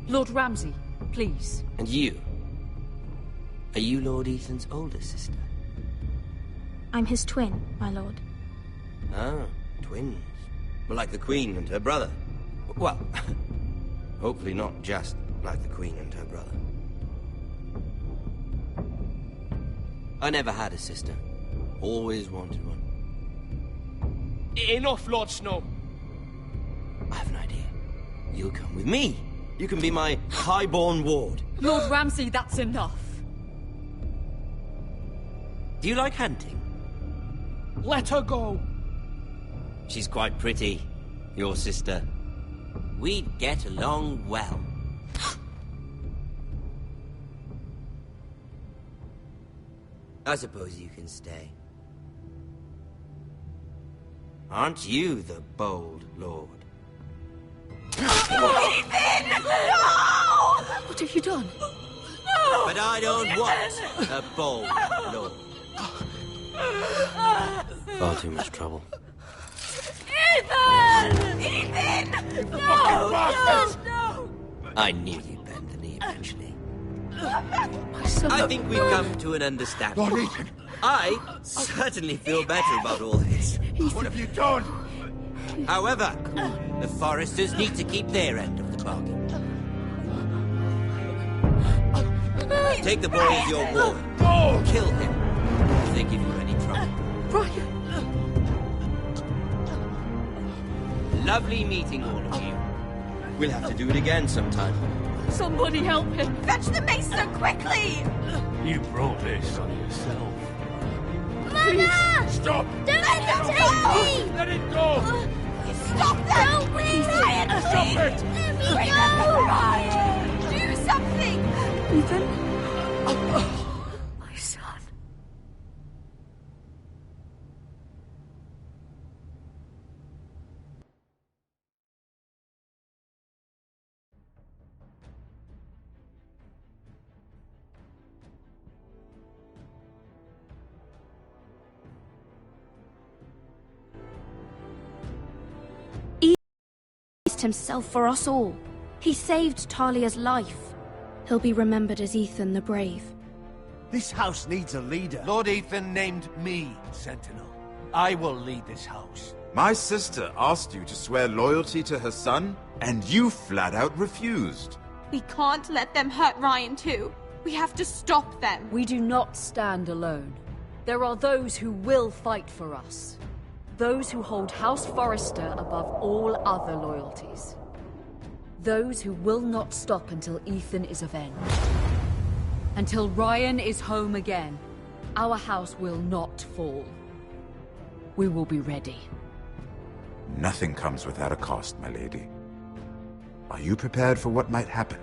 Lord Ramsay, please. And you? Are you Lord Ethan's older sister? I'm his twin, my lord. Ah, twins. Well, like the Queen and her brother. Well, hopefully not just like the Queen and her brother. I never had a sister. Always wanted one. Enough, Lord Snow. I have an idea. You'll come with me. You can be my highborn ward. Lord Ramsay, that's enough. Do you like hunting? Let her go! She's quite pretty, your sister. We'd get along well. I suppose you can stay. Aren't you the bold lord? Ethan! No! What have you done? But I don't want a bold lord. Far too much trouble. Ethan! Ethan! No! No! I knew you'd bend the knee eventually. My son. I think we've come to an understanding. Lord Ethan! I certainly feel better about all this. What have you done? However, the Foresters need to keep their end of the bargain. Take the boy as your ward. Kill him if they give you any trouble. Brian! Lovely meeting all of you. We'll have to do it again sometime. Somebody help him! Fetch the mason quickly! You brought this on yourself. Mama! Stop! Don't let them take me! Let it go! Stop them! Don't please! Ryan, Stop it! Let me bring go! them to Ryan! Do something! Ethan? My son. Himself for us all. He saved Talia's life. He'll be remembered as Ethan the Brave. This house needs a leader. Lord Ethan named me Sentinel. I will lead this house. My sister asked you to swear loyalty to her son, and you flat out refused. We can't let them hurt Ryan too. We have to stop them. We do not stand alone. There are those who will fight for us. Those who hold House Forrester above all other loyalties. Those who will not stop until Ethan is avenged. Until Ryan is home again, our house will not fall. We will be ready. Nothing comes without a cost, my lady. Are you prepared for what might happen?